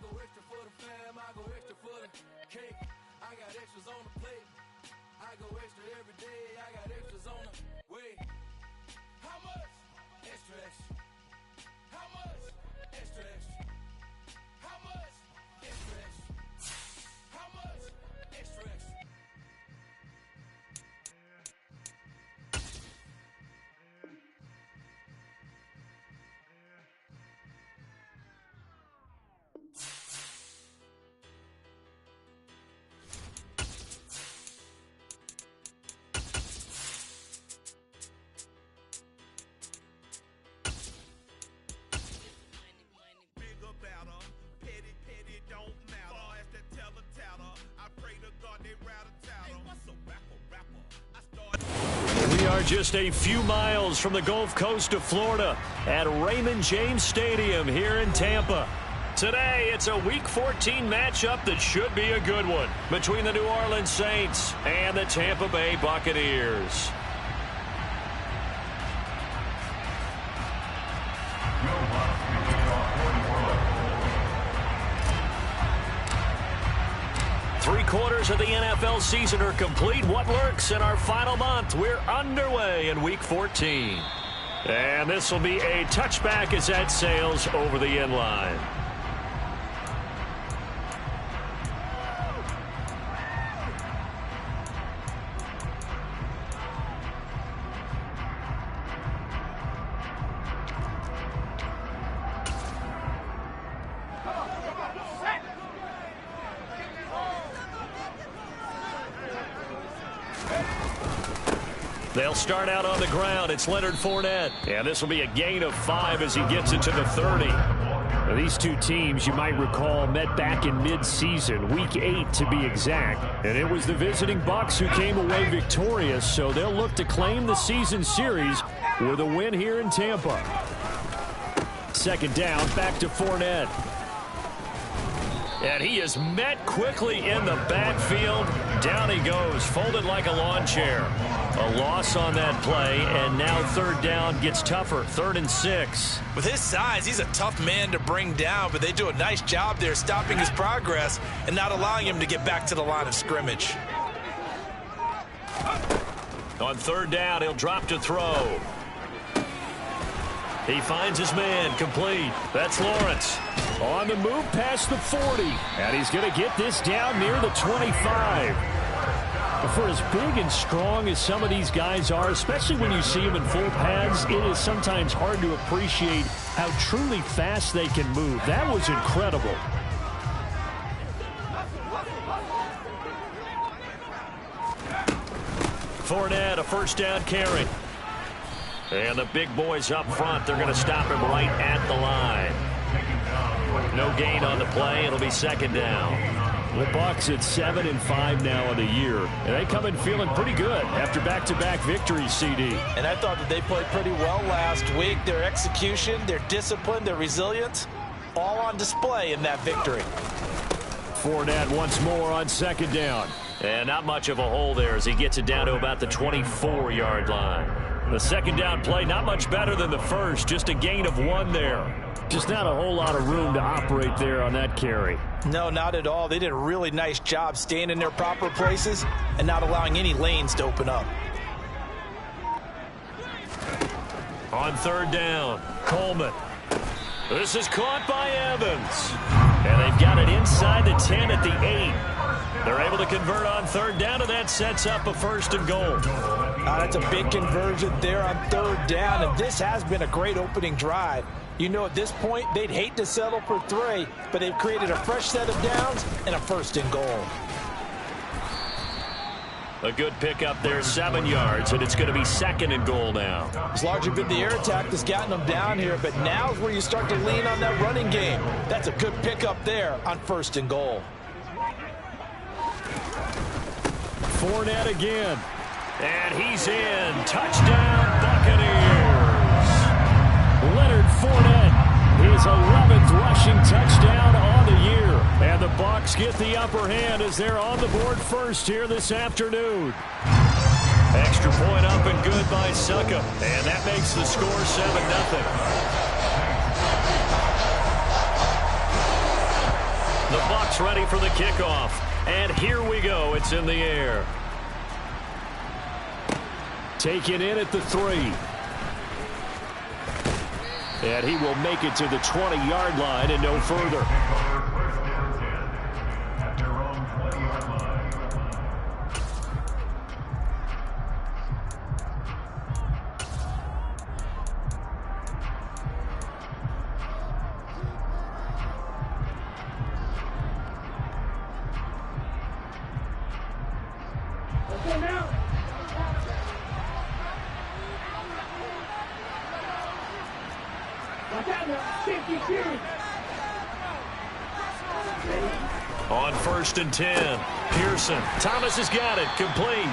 go extra for the fam, I go extra for the cake. I got extras on the plate. I go extra every day, I got extras on the way. How much? Extra, extra. How much? Extra, extra. How much? Extra, extra. How much? Extra, extra. We are just a few miles from the Gulf Coast of Florida at Raymond James Stadium here in Tampa. Today, it's a Week 14 matchup that should be a good one between the New Orleans Saints and the Tampa Bay Buccaneers. Three-quarters of the NFL season are complete. What lurks in our final month? We're underway in Week 14. And this will be a touchback as that sails over the end line. They'll start out on the ground. It's Leonard Fournette. And this will be a gain of 5 as he gets it to the 30. Now, these two teams, you might recall, met back in mid-season, Week 8 to be exact. And it was the visiting Bucs who came away victorious, so they'll look to claim the season series with a win here in Tampa. Second down, back to Fournette. And he is met quickly in the backfield. Down he goes, folded like a lawn chair. A loss on that play, and now third down gets tougher. 3rd and 6. With his size, he's a tough man to bring down, but they do a nice job there stopping his progress and not allowing him to get back to the line of scrimmage. On third down, he'll drop to throw. He finds his man, complete. That's Lawrence. On the move past the 40. And he's going to get this down near the 25. For as big and strong as some of these guys are, especially when you see them in full pads, it is sometimes hard to appreciate how truly fast they can move. That was incredible. Fournette, a first down carry. And the big boys up front, they're going to stop him right at the line. No gain on the play. It'll be second down. The Bucs at 7-5 now on the year. And they come in feeling pretty good after back-to-back victories, CD. And I thought that they played pretty well last week. Their execution, their discipline, their resilience, all on display in that victory. Fournette once more on second down. And not much of a hole there as he gets it down to about the 24-yard line. The second down play, not much better than the first. Just a gain of 1 there. Just not a whole lot of room to operate there on that carry. No, not at all. They did a really nice job staying in their proper places and not allowing any lanes to open up. On third down, Coleman. This is caught by Evans. And they've got it inside the 10 at the 8. They're able to convert on third down, and that sets up a 1st and goal. That's a big conversion there on third down, and this has been a great opening drive. You know, at this point, they'd hate to settle for 3, but they've created a fresh set of downs and a 1st and goal. A good pickup there, 7 yards, and it's going to be 2nd and goal now. It's largely been the air attack that's gotten them down here, but now's where you start to lean on that running game. That's a good pickup there on 1st and goal. Fournette again. And he's in. Touchdown, Buccaneers. Leonard Fournette, his 11th rushing touchdown on the year. And the Bucs get the upper hand as they're on the board first here this afternoon. Extra point up and good by Suckup. And that makes the score 7-0. Bucs ready for the kickoff. And here we go. It's in the air. Taken in at the 3. And he will make it to the 20-yard line and no further. On 1st and 10, Pearson. Thomas has got it, complete.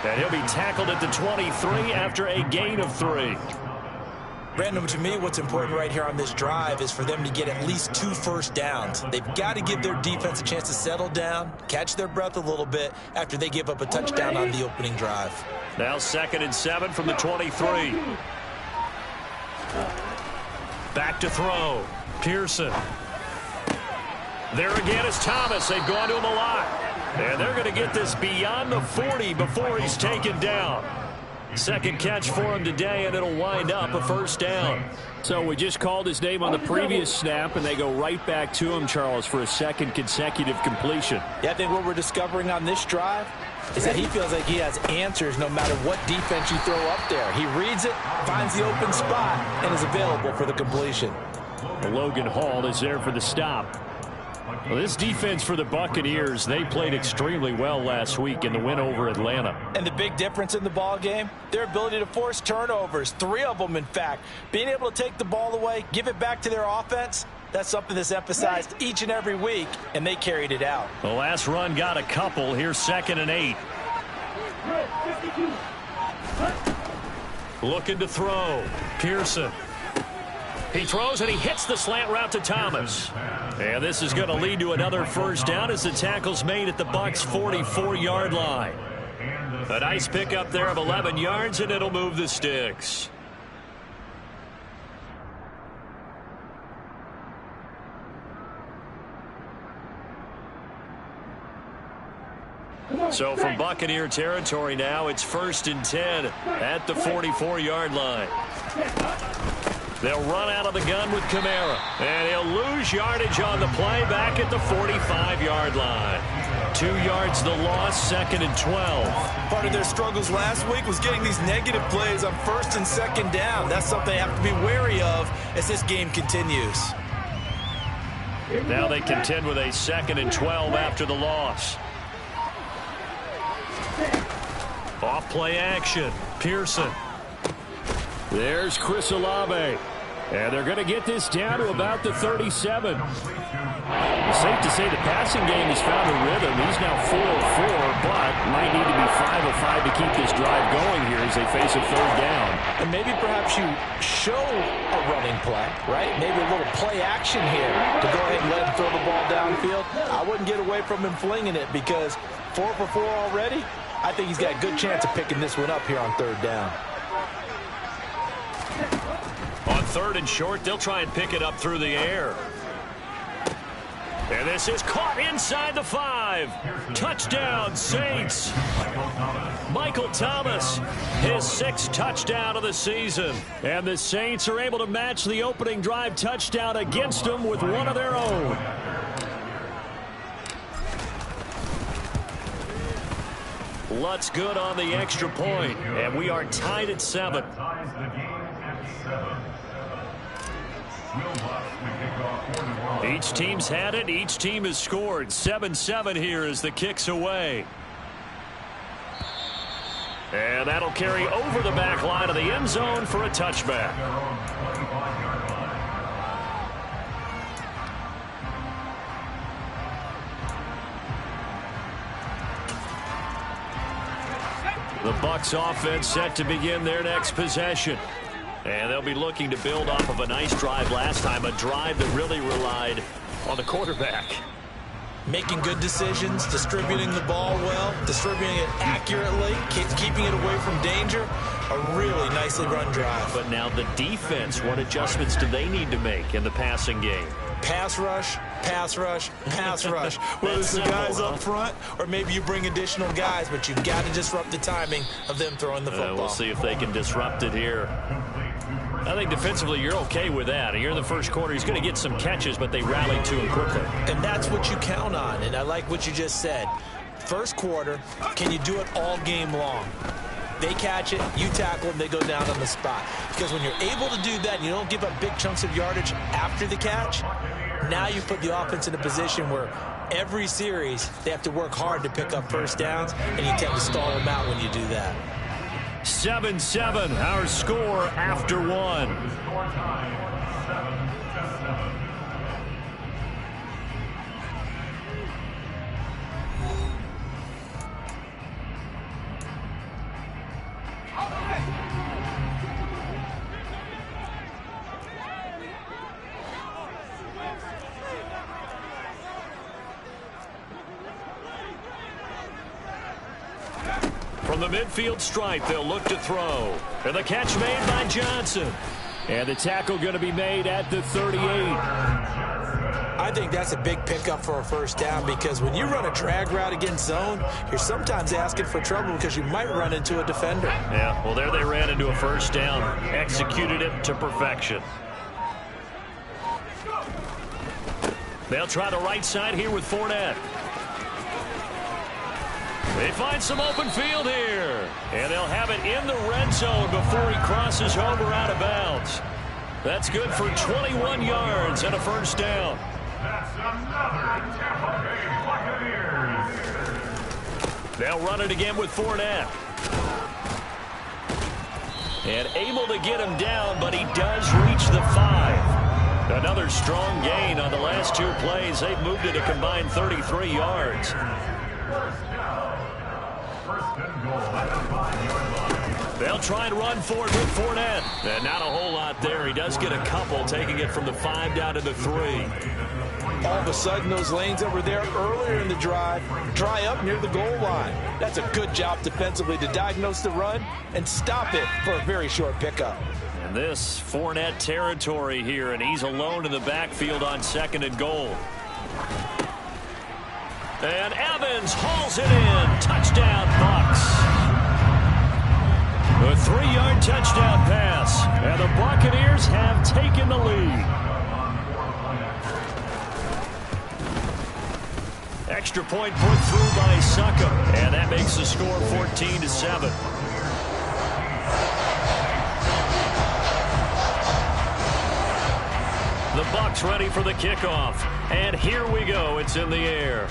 And he'll be tackled at the 23 after a gain of 3. Brandon, to me, what's important right here on this drive is for them to get at least 2 first downs. They've got to give their defense a chance to settle down, catch their breath a little bit after they give up a touchdown on the opening drive. Now 2nd and 7 from the 23. Back to throw. Pearson. There again is Thomas. They've gone to him a lot. And they're going to get this beyond the 40 before he's taken down. Second catch for him today, and it'll wind up a first down. So we just called his name on the previous snap, and they go right back to him, Charles, for a second consecutive completion. Yeah, I think what we're discovering on this drive is that he feels like he has answers no matter what defense you throw up there. He reads it, finds the open spot, and is available for the completion. Logan Hall is there for the stop. Well, this defense for the Buccaneers, they played extremely well last week in the win over Atlanta. And the big difference in the ball game, their ability to force turnovers, 3 of them, in fact. Being able to take the ball away, give it back to their offense, that's something that's emphasized each and every week, and they carried it out. The last run got a couple. Here's 2nd and 8. Looking to throw. Pearson. He throws and he hits the slant route to Thomas. And this is going to lead to another first down as the tackle's made at the Bucs' 44-yard line. A nice pickup there of 11 yards, and it'll move the sticks. So from Buccaneer territory now, it's 1st and 10 at the 44-yard line. They'll run out of the gun with Kamara, and he'll lose yardage on the play back at the 45-yard line. 2 yards the loss, 2nd and 12. Part of their struggles last week was getting these negative plays on 1st and 2nd down. That's something they have to be wary of as this game continues. Now they contend with a 2nd and 12 after the loss. Off play action. Pearson. There's Chris Olave. And they're going to get this down to about the 37. It's safe to say the passing game has found a rhythm. He's now 4 of 4, but might need to be 5 of 5 to keep this drive going here as they face a 3rd down. And maybe perhaps you show a running play, right? Maybe a little play action here to go ahead and let him throw the ball downfield. I wouldn't get away from him flinging it because 4 for 4 already. I think he's got a good chance of picking this one up here on 3rd down. On 3rd and short, they'll try and pick it up through the air. And this is caught inside the 5. Touchdown, Saints. Michael Thomas, his 6th touchdown of the season. And the Saints are able to match the opening drive touchdown against them with one of their own. Lutz good on the extra point, and we are tied at 7. Each team's had it. Each team has scored. 7-7 here as the kick's away. And that'll carry over the back line of the end zone for a touchback. The Bucs offense set to begin their next possession. And they'll be looking to build off of a nice drive last time, a drive that really relied on the quarterback. Making good decisions, distributing the ball well, distributing it accurately, keeping it away from danger. A really nicely run drive. But now the defense, what adjustments do they need to make in the passing game? Pass rush, pass rush, whether it's the guys up front or maybe you bring additional guys, but you've got to disrupt the timing of them throwing the football. We'll see if they can disrupt it here. I think defensively you're okay with that. Here in the first quarter, he's going to get some catches, but they rallied to him quickly. And that's what you count on, and I like what you just said. First quarter, can you do it all game long? They catch it, you tackle them, they go down on the spot. Because when you're able to do that and you don't give up big chunks of yardage after the catch, now you put the offense in a position where every series they have to work hard to pick up first downs, and you tend to stall them out when you do that. 7-7, our score after one. From the midfield stripe, they'll look to throw. And the catch made by Johnson. And the tackle going to be made at the 38. I think that's a big pickup for a first down, because when you run a drag route against zone, you're sometimes asking for trouble because you might run into a defender. Yeah, well, there they ran into a first down. Executed it to perfection. They'll try the right side here with Fournette. They find some open field here. And they'll have it in the red zone before he crosses over out of bounds. That's good for 21 yards and a first down. That's another Tampa Bay Buccaneers. They'll run it again with Fournette. And able to get him down, but he does reach the 5. Another strong gain on the last two plays. They've moved it a combined 33 yards. They'll try and run for it with Fournette. And not a whole lot there. He does get a couple, taking it from the 5 down to the 3. All of a sudden, those lanes that were there earlier in the drive dry up near the goal line. That's a good job defensively to diagnose the run and stop it for a very short pickup. And this Fournette territory here, and he's alone in the backfield on 2nd and goal. And Evans hauls it in. Touchdown, Bucs. A 3-yard touchdown pass. And the Buccaneers have taken the lead. Extra point put through by Succop. And that makes the score 14-7. The Bucs ready for the kickoff. And here we go. It's in the air.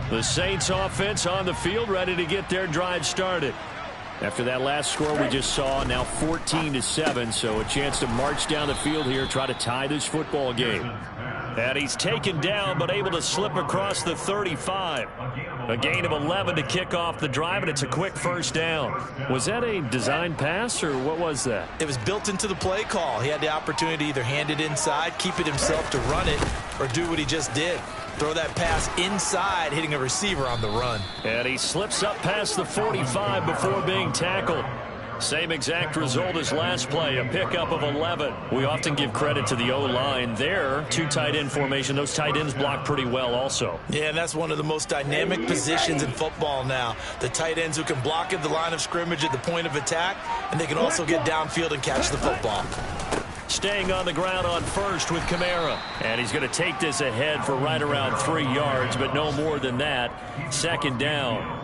The Saints offense on the field, ready to get their drive started. After that last score we just saw, now 14-7, so a chance to march down the field here, try to tie this football game. And he's taken down, but able to slip across the 35. A gain of 11 to kick off the drive, and it's a quick first down. Was that a design pass, or what was that? It was built into the play call. He had the opportunity to either hand it inside, keep it himself to run it, or do what he just did. Throw that pass inside, hitting a receiver on the run. And he slips up past the 45 before being tackled. Same exact result as last play, a pickup of 11. We often give credit to the O-line there. 2 tight end formation. Those tight ends block pretty well also. Yeah, and that's one of the most dynamic positions in football now. The tight ends who can block at the line of scrimmage at the point of attack, and they can also get downfield and catch the football. Staying on the ground on first with Kamara. And he's going to take this ahead for right around 3 yards, but no more than that. 2nd down.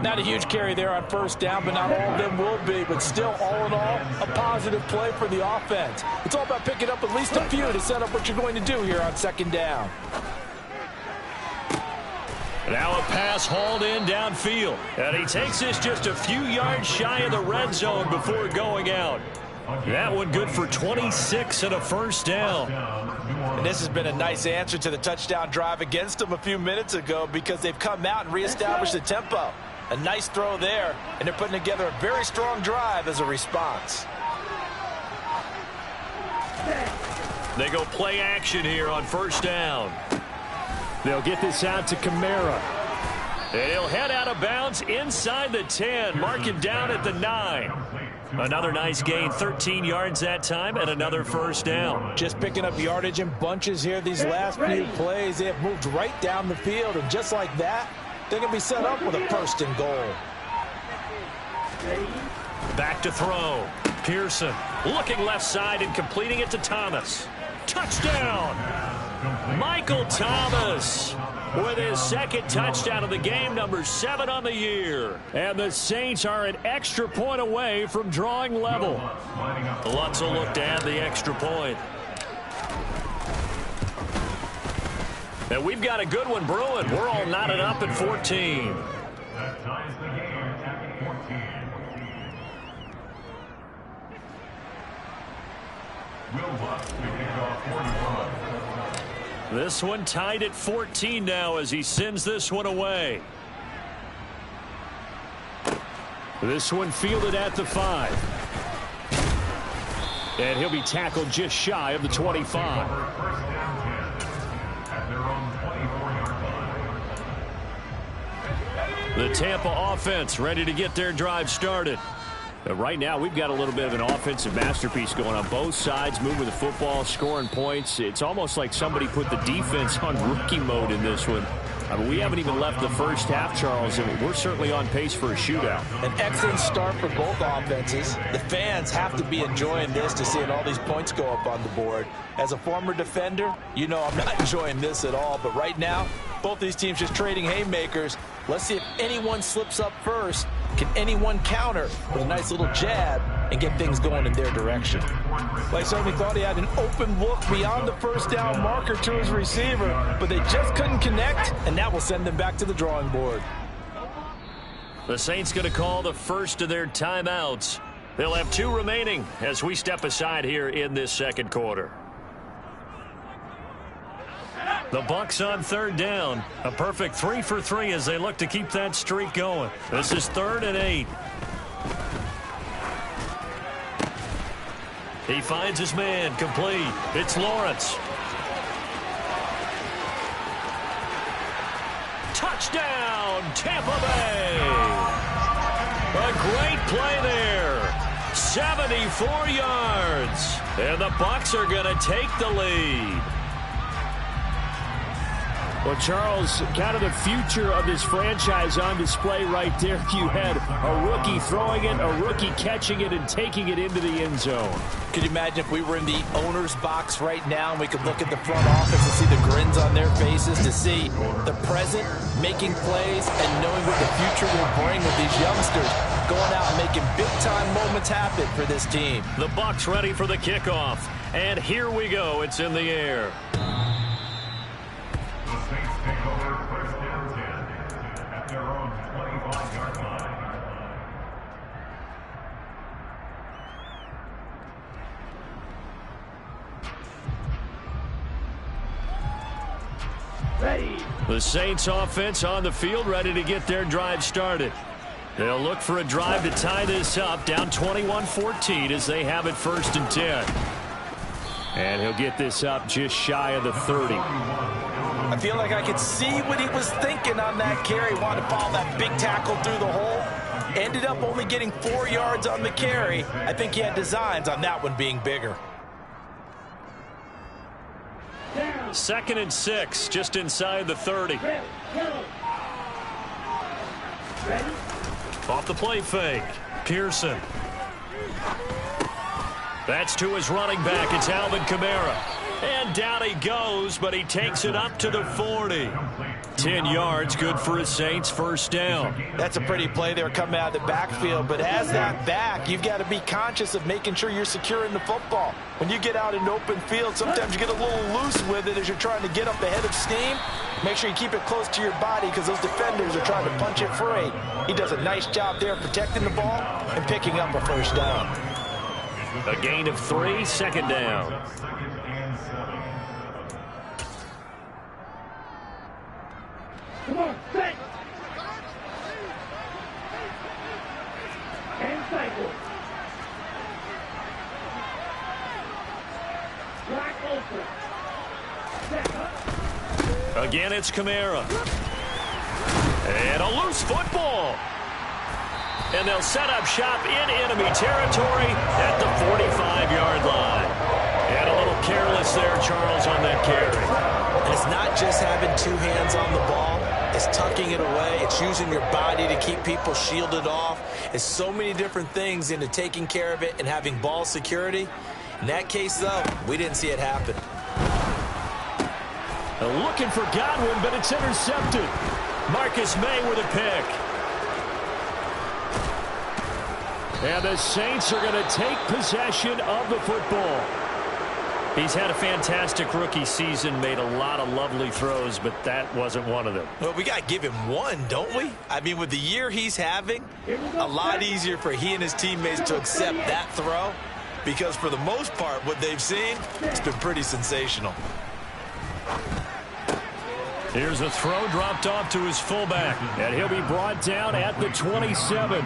Not a huge carry there on first down, but not all of them will be. But still, all in all, a positive play for the offense. It's all about picking up at least a few to set up what you're going to do here on 2nd down. Now a pass hauled in downfield. And he takes this just a few yards shy of the red zone before going out. That one good for 26 and a first down. And this has been a nice answer to the touchdown drive against them a few minutes ago, because they've come out and reestablished the tempo. A nice throw there, and they're putting together a very strong drive as a response. They go play action here on first down. They'll get this out to Kamara. And he'll head out of bounds inside the 10, marking down at the 9. Another nice gain, 13 yards that time, and another first down. Just picking up yardage in bunches here these last few plays. They have moved right down the field, and just like that, they're going to be set up with a first and goal. Back to throw. Pearson looking left side and completing it to Thomas. Touchdown! Michael Thomas with his second touchdown of the game, number 7 on the year. And the Saints are an extra point away from drawing level. Lutz will look to add the extra point. And we've got a good one brewing. We're all knotted up at 14. That ties the game at 14. Will Lutz to kick off 45. This one tied at 14 now as he sends this one away. This one fielded at the 5. And he'll be tackled just shy of the 25. The Tampa offense ready to get their drive started. Right now, we've got a little bit of an offensive masterpiece going on both sides, moving the football, scoring points. It's almost like somebody put the defense on rookie mode in this one. I mean, we haven't even left the first half, Charles, and we're certainly on pace for a shootout. An excellent start for both offenses. The fans have to be enjoying this to seeing all these points go up on the board. As a former defender, you know I'm not enjoying this at all. But right now, both these teams just trading haymakers. Let's see if anyone slips up first. Can anyone counter with a nice little jab and get things going in their direction? Well, I certainly thought he had an open look beyond the first down marker to his receiver, but they just couldn't connect, and that will send them back to the drawing board. The Saints going to call the first of their timeouts. They'll have 2 remaining as we step aside here in this second quarter. The Bucs on third down. A perfect 3 for 3 as they look to keep that streak going. This is 3rd and 8. He finds his man complete. It's Lawrence. Touchdown, Tampa Bay. A great play there. 74 yards. And the Bucs are going to take the lead. Well, Charles, kind of the future of this franchise on display right there. You had a rookie throwing it, a rookie catching it, and taking it into the end zone. Could you imagine if we were in the owner's box right now and we could look at the front office and see the grins on their faces, to see the present making plays and knowing what the future will bring with these youngsters going out and making big-time moments happen for this team. The Bucs ready for the kickoff. And here we go. It's in the air. The Saints offense on the field ready to get their drive started. They'll look for a drive to tie this up, down 21-14 as they have it 1st and 10. And he'll get this up just shy of the 30. I feel like I could see what he was thinking on that carry. Wanted to follow that big tackle through the hole. Ended up only getting 4 yards on the carry. I think he had designs on that one being bigger. 2nd and 6, just inside the 30. Off the play fake. Pearson. That's to his running back. It's Alvin Kamara. And down he goes, but he takes it up to the 40. 10 yards, good for his Saints, 1st down. That's a pretty play there coming out of the backfield, but as that back, you've got to be conscious of making sure you're securing the football. When you get out in open field, sometimes you get a little loose with it as you're trying to get up ahead of steam. Make sure you keep it close to your body because those defenders are trying to punch it free. He does a nice job there protecting the ball and picking up a 1st down. A gain of 3, 2nd down. Again, it's Kamara. And a loose football. And they'll set up shop in enemy territory at the 45-yard line. And a little careless there, Charles, on that carry. And it's not just having two hands on the ball. It's tucking it away. It's using your body to keep people shielded off. It's so many different things into taking care of it and having ball security. In that case, though, we didn't see it happen. Looking for Godwin, but it's intercepted. Marcus May with a pick. And the Saints are going to take possession of the football. He's had a fantastic rookie season, made a lot of lovely throws, but that wasn't one of them. Well, we got to give him one, don't we? I mean, with the year he's having, a lot easier for he and his teammates to accept that throw, because for the most part, what they've seen, it's been pretty sensational. Here's a throw dropped off to his fullback, and he'll be brought down at the 27.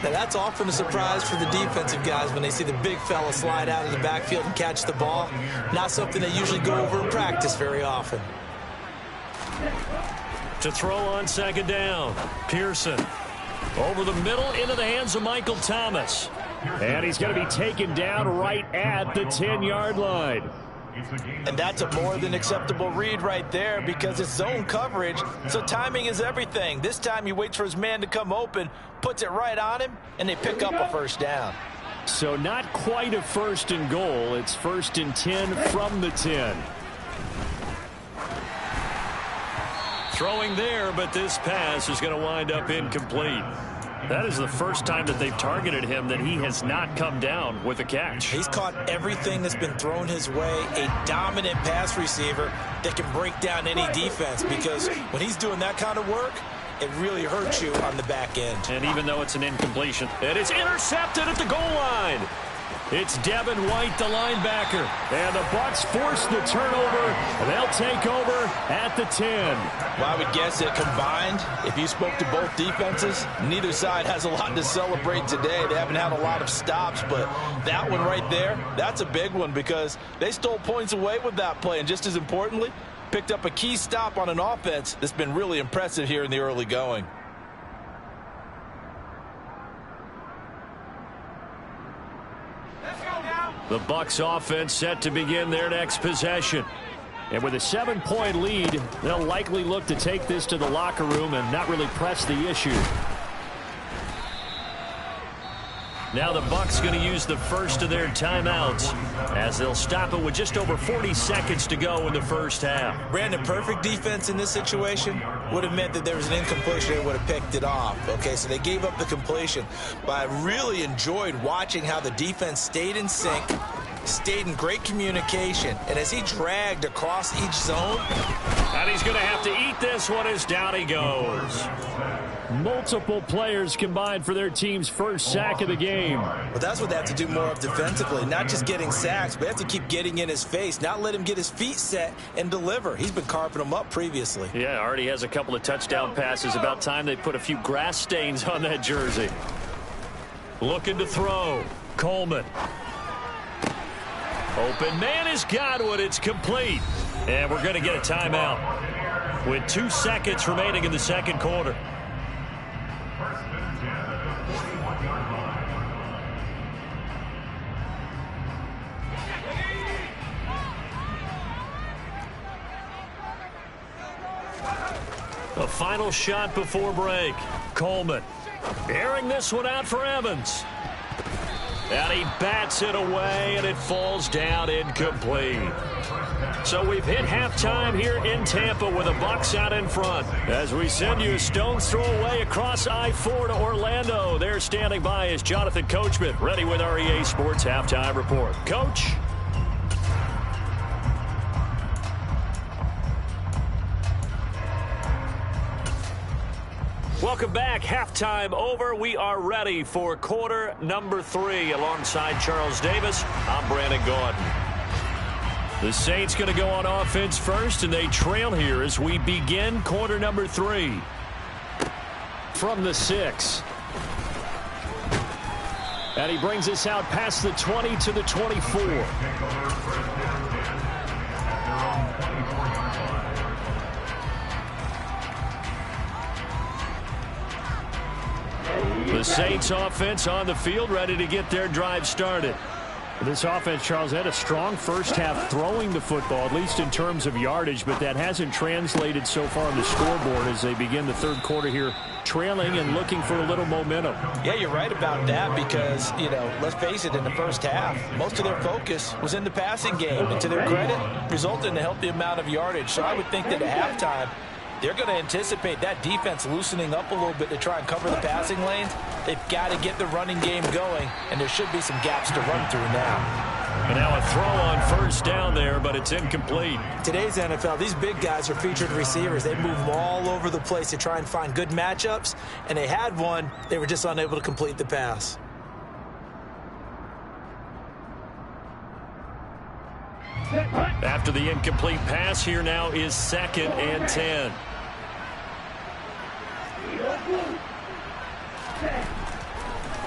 Now, that's often a surprise for the defensive guys when they see the big fella slide out of the backfield and catch the ball. Not something they usually go over in practice very often. To throw on second down, Pearson. Over the middle into the hands of Michael Thomas. And he's going to be taken down right at the 10-yard line. And that's a more than acceptable read right there because it's zone coverage, so timing is everything. This time he waits for his man to come open, puts it right on him, and they pick up a first down. So not quite a first and goal. It's first and 10 from the 10. Throwing there, but this pass is going to wind up incomplete. That is the first time that they've targeted him that he has not come down with a catch. He's caught everything that's been thrown his way, a dominant pass receiver that can break down any defense, because when he's doing that kind of work, it really hurts you on the back end. And even though it's an incompletion, it is intercepted at the goal line. It's Devin White, the linebacker. And the Bucs force the turnover, and they'll take over at the 10. Well, I would guess that combined, if you spoke to both defenses, neither side has a lot to celebrate today. They haven't had a lot of stops, but that one right there, that's a big one because they stole points away with that play. And just as importantly, picked up a key stop on an offense that's been really impressive here in the early going. The Bucs offense set to begin their next possession. And with a 7-point lead, they'll likely look to take this to the locker room and not really press the issue. Now the Bucs going to use the first of their timeouts as they'll stop it with just over 40 seconds to go in the first half. Brandon, perfect defense in this situation would have meant that there was an incompletion. They would have picked it off. Okay, so they gave up the completion. But I really enjoyed watching how the defense stayed in sync, stayed in great communication, and as he dragged across each zone. And he's going to have to eat this one as down he goes. Multiple players combined for their team's first sack of the game. Well, that's what they have to do more of defensively, not just getting sacks, but they have to keep getting in his face, not let him get his feet set and deliver. He's been carving them up previously. Yeah, already has a couple of touchdown passes. About time they put a few grass stains on that jersey. Looking to throw. Coleman. Open man is Godwin. It's complete. And we're going to get a timeout with 2 seconds remaining in the second quarter. A final shot before break. Coleman airing this one out for Evans. And he bats it away, and it falls down incomplete. So we've hit halftime here in Tampa with the Bucs out in front. As we send you a stone's throw away across I-4 to Orlando. There standing by is Jonathan Coachman, ready with our EA Sports Halftime Report. Coach? Welcome back. Halftime over. We are ready for quarter number 3. Alongside Charles Davis, I'm Brandon Gordon. The Saints going to go on offense first, and they trail here as we begin quarter number 3. From the 6. And he brings us out past the 20 to the 24. The Saints offense on the field, ready to get their drive started. This offense, Charles, had a strong first half throwing the football, at least in terms of yardage, but that hasn't translated so far on the scoreboard as they begin the third quarter here, trailing and looking for a little momentum. Yeah, you're right about that because, let's face it, in the first half, most of their focus was in the passing game. And to their credit, resulted in a healthy amount of yardage. So I would think that at halftime, they're going to anticipate that defense loosening up a little bit to try and cover the passing lanes. They've got to get the running game going, and there should be some gaps to run through now. And now a throw on first down there, but it's incomplete. Today's NFL, these big guys are featured receivers. They move them all over the place to try and find good matchups, and they had one. They were just unable to complete the pass. After the incomplete pass, here now is 2nd and 10.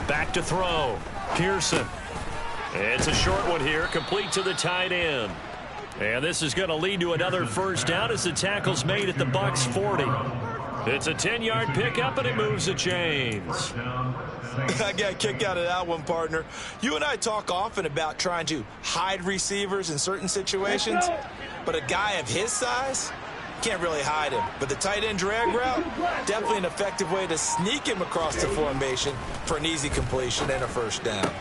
Back to throw. Pearson. It's a short one here, complete to the tight end. And this is going to lead to another first down as the tackle's made at the Bucs 40. It's a 10-yard pickup, and it moves the chains. I got a kick out of that one, partner. You and I talk often about trying to hide receivers in certain situations, but a guy of his size can't really hide him. But the tight end drag route, definitely an effective way to sneak him across the formation for an easy completion and a first down.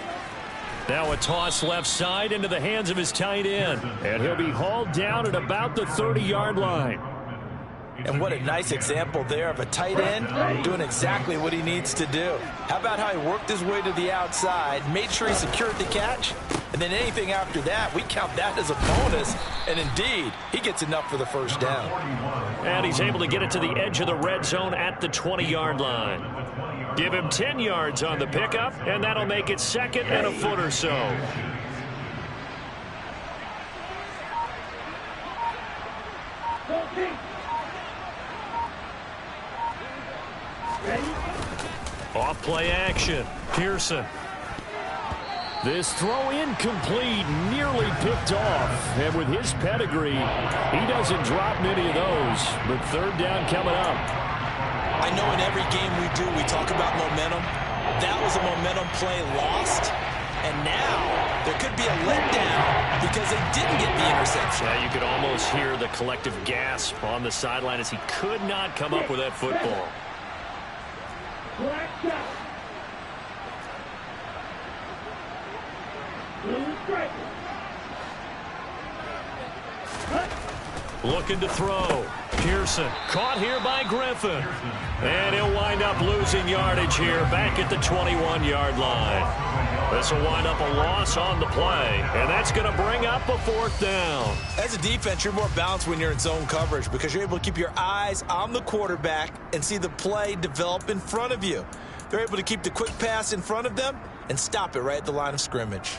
Now a toss left side into the hands of his tight end, and he'll be hauled down at about the 30-yard line. And what a nice example there of a tight end doing exactly what he needs to do. How about how he worked his way to the outside, made sure he secured the catch, and then anything after that, we count that as a bonus. And indeed, he gets enough for the first down. And he's able to get it to the edge of the red zone at the 20-yard line. Give him 10 yards on the pickup, and that'll make it 2nd and a foot or so. Off play action. Pearson. This throw incomplete, nearly picked off. And with his pedigree, he doesn't drop many of those. But third down coming up. I know in every game we do, we talk about momentum. That was a momentum play lost. And now there could be a letdown because they didn't get the interception. Yeah, you could almost hear the collective gasp on the sideline as he could not come up with that football. Looking to throw. Pearson caught here by Griffin. And he'll wind up losing yardage here back at the 21-yard line. This will wind up a loss on the play. And that's going to bring up a fourth down. As a defense, you're more balanced when you're in zone coverage because you're able to keep your eyes on the quarterback and see the play develop in front of you. They're able to keep the quick pass in front of them and stop it right at the line of scrimmage.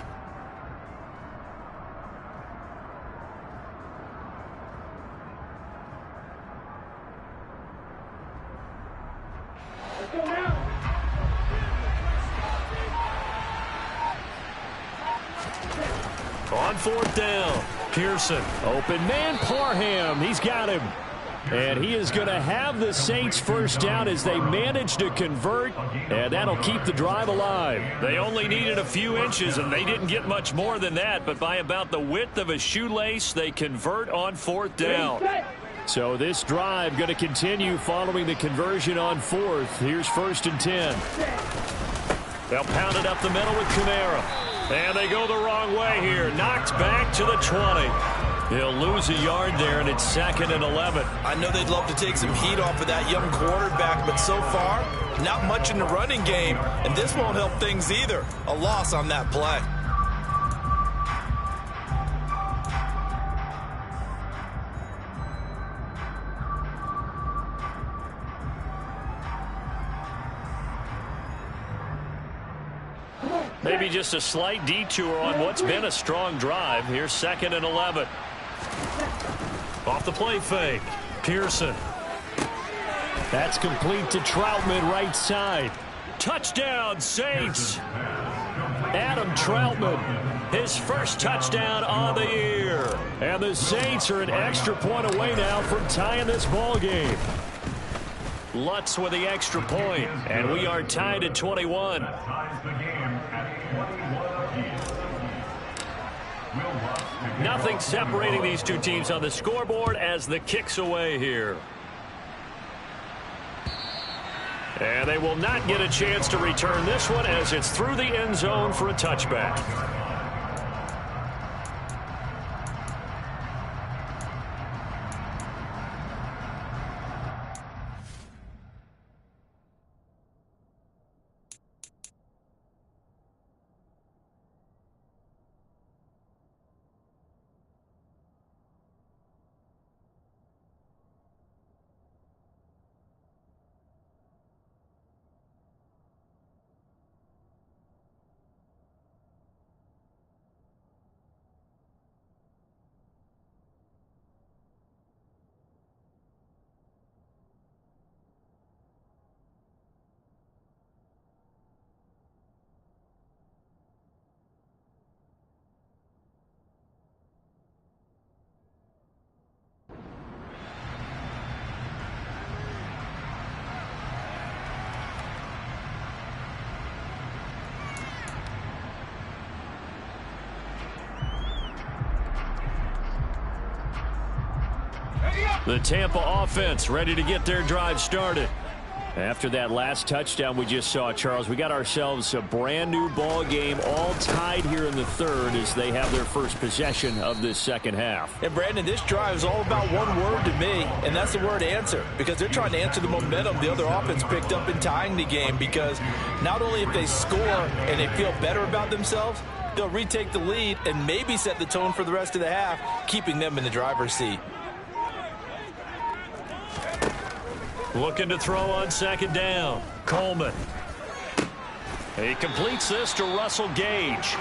On fourth down, Pearson, open man, Parham, he's got him. And he is going to have the Saints first down as they manage to convert, and that'll keep the drive alive. They only needed a few inches, and they didn't get much more than that, but by about the width of a shoelace, they convert on fourth down. So this drive going to continue following the conversion on fourth. Here's 1st and 10. They'll pound it up the middle with Kamara. And they go the wrong way here. Knocked back to the 20. He'll lose a yard there, and it's 2nd and 11. I know they'd love to take some heat off of that young quarterback, but so far, not much in the running game, and this won't help things either. A loss on that play. Maybe just a slight detour on what's been a strong drive. Here's 2nd and 11. Off the play fake. Pearson. That's complete to Troutman, right side. Touchdown, Saints. Adam Troutman, his first touchdown on the year. And the Saints are an extra point away now from tying this ball game. Lutz with the extra point, and we are tied at 21. That ties the game at 21 apiece. Will Lutz to kick Nothing off separating quarter these two teams on the scoreboard as the kick's away here. And they will not get a chance to return this one as it's through the end zone for a touchback. The Tampa offense ready to get their drive started. After that last touchdown we just saw, Charles, we got ourselves a brand new ball game, all tied here in the third as they have their first possession of this second half. And Brandon, this drive is all about one word to me, and that's the word answer, because they're trying to answer the momentum the other offense picked up in tying the game, because not only if they score and they feel better about themselves, they'll retake the lead and maybe set the tone for the rest of the half, keeping them in the driver's seat. Looking to throw on second down. Coleman. He completes this to Russell Gage.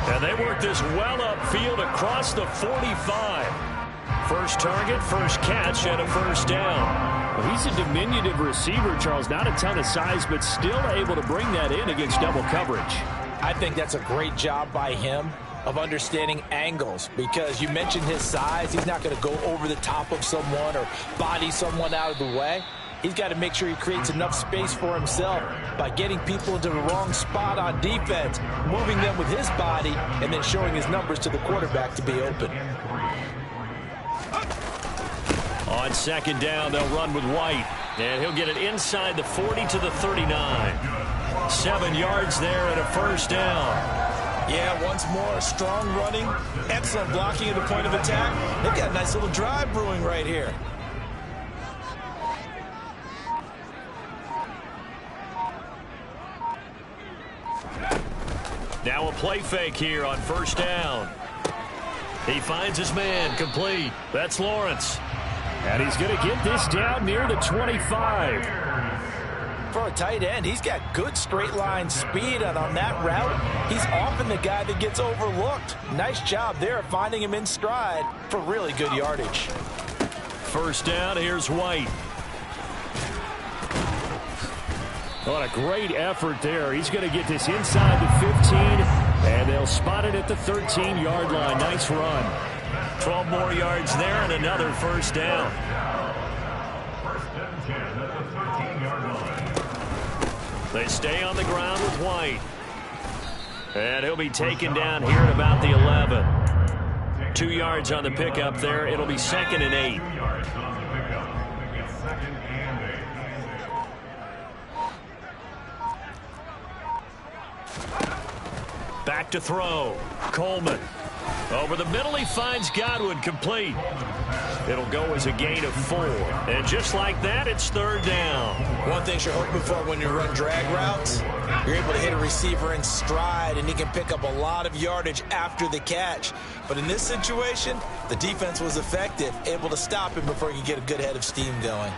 And they work this well upfield across the 45. First target, first catch, and a first down. Well, he's a diminutive receiver, Charles. Not a ton of size, but still able to bring that in against double coverage. I think that's a great job by him of understanding angles, because you mentioned his size. He's not going to go over the top of someone or body someone out of the way. He's got to make sure he creates enough space for himself by getting people into the wrong spot on defense, moving them with his body, and then showing his numbers to the quarterback to be open. On second down, they'll run with White, and he'll get it inside the 40 to the 39. 7 yards there and a first down. Yeah, once more, strong running, excellent blocking at the point of attack. They've got a nice little drive brewing right here. Now a play fake here on first down. He finds his man, complete. That's Lawrence. And he's going to get this down near the 25. For a tight end, he's got good straight line speed, and on that route, he's often the guy that gets overlooked. Nice job there finding him in stride for really good yardage. First down, here's White. What a great effort there. He's going to get this inside the 15, and they'll spot it at the 13-yard line. Nice run. 12 more yards there and another first down. First and 10 at the 13-yard line. They stay on the ground with White. And he'll be taken down here at about the 11. 2 yards on the pickup there. It'll be second and 8. 2 yards on the pickup. It's second and 8. Back to throw. Coleman. Over the middle, he finds Godwin, complete. It'll go as a gain of 4. And just like that, it's third down. One thing you're hoping for when you run drag routes, you're able to hit a receiver in stride, and he can pick up a lot of yardage after the catch. But in this situation, the defense was effective, able to stop him before he could get a good head of steam going.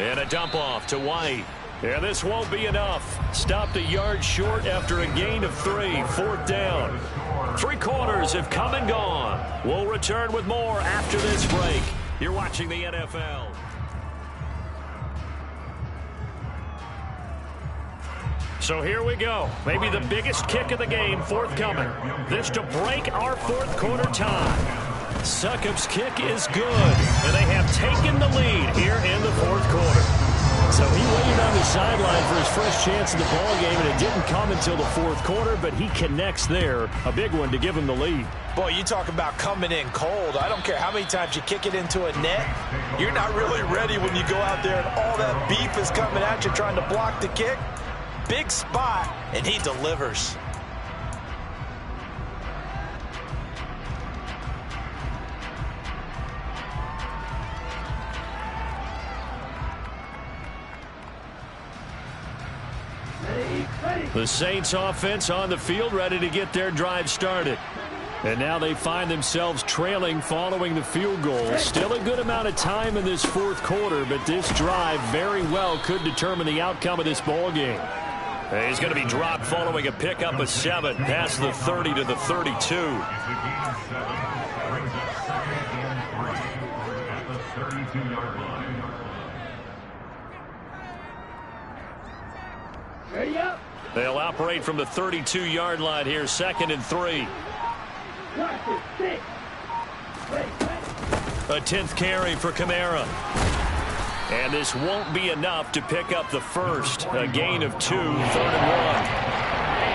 And a dump off to White. And this won't be enough. Stopped a yard short after a gain of 3. Fourth down. 3 quarters have come and gone. We'll return with more after this break. You're watching the NFL. So here we go. Maybe the biggest kick of the game forthcoming. This to break our fourth quarter tie. Succop's kick is good, and they have taken the lead here in the fourth quarter. So he waited on the sideline for his first chance in the ballgame, and it didn't come until the fourth quarter, but he connects there. A big one to give him the lead. Boy, you talk about coming in cold. I don't care how many times you kick it into a net. You're not really ready when you go out there and all that beef is coming at you trying to block the kick. Big spot, and he delivers. The Saints offense on the field, ready to get their drive started. And now they find themselves trailing following the field goal. Still a good amount of time in this fourth quarter, but this drive very well could determine the outcome of this ball game. He's going to be dropped following a pickup of 7 past the 30 to the 32. It's a gain of 7. Brings up 2nd and 3 at the 32-yard line. Ready up. They'll operate from the 32-yard line here, 2nd and 3. A 10th carry for Kamara. And this won't be enough to pick up the first. A gain of 2, 3rd and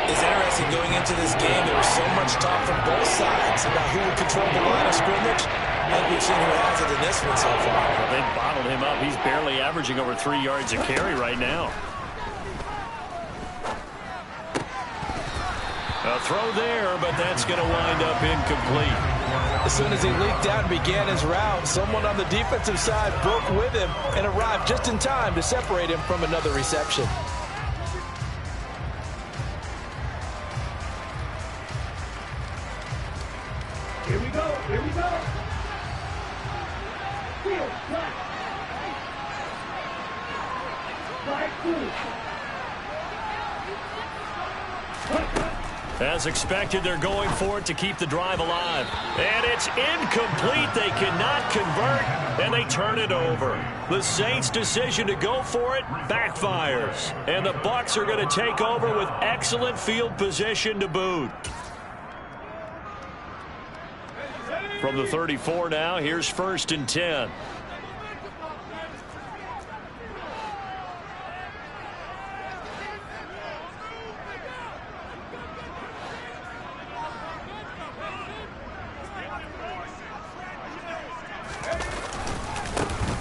1. It's interesting going into this game. There was so much talk from both sides about who would control the line of scrimmage. And we've seen who has it in this one so far. Well, they've bottled him up. He's barely averaging over 3 yards a carry right now. A throw there, but that's going to wind up incomplete. As soon as he leaked out and began his route, someone on the defensive side broke with him and arrived just in time to separate him from another reception. Here we go. Here we go. Field flat. Flag 2. As expected, they're going for it to keep the drive alive. And it's incomplete. They cannot convert, and they turn it over. The Saints' decision to go for it backfires. And the Bucs are going to take over with excellent field position to boot. From the 34 now, here's 1st and 10.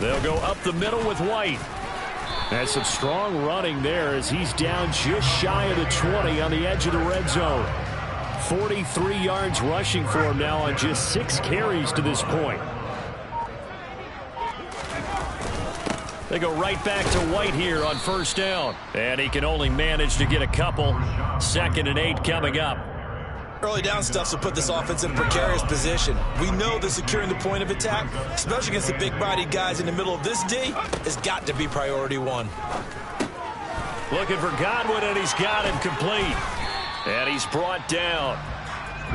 They'll go up the middle with White. That's some strong running there as he's down just shy of the 20 on the edge of the red zone. 43 yards rushing for him now on just 6 carries to this point. They go right back to White here on 1st down. And he can only manage to get a couple. 2nd and 8 coming up. Early down stuff will put this offense in a precarious position. We know that securing the point of attack, especially against the big-bodied guys in the middle of this D, has got to be priority 1. Looking for Godwin, and he's got him complete. And he's brought down.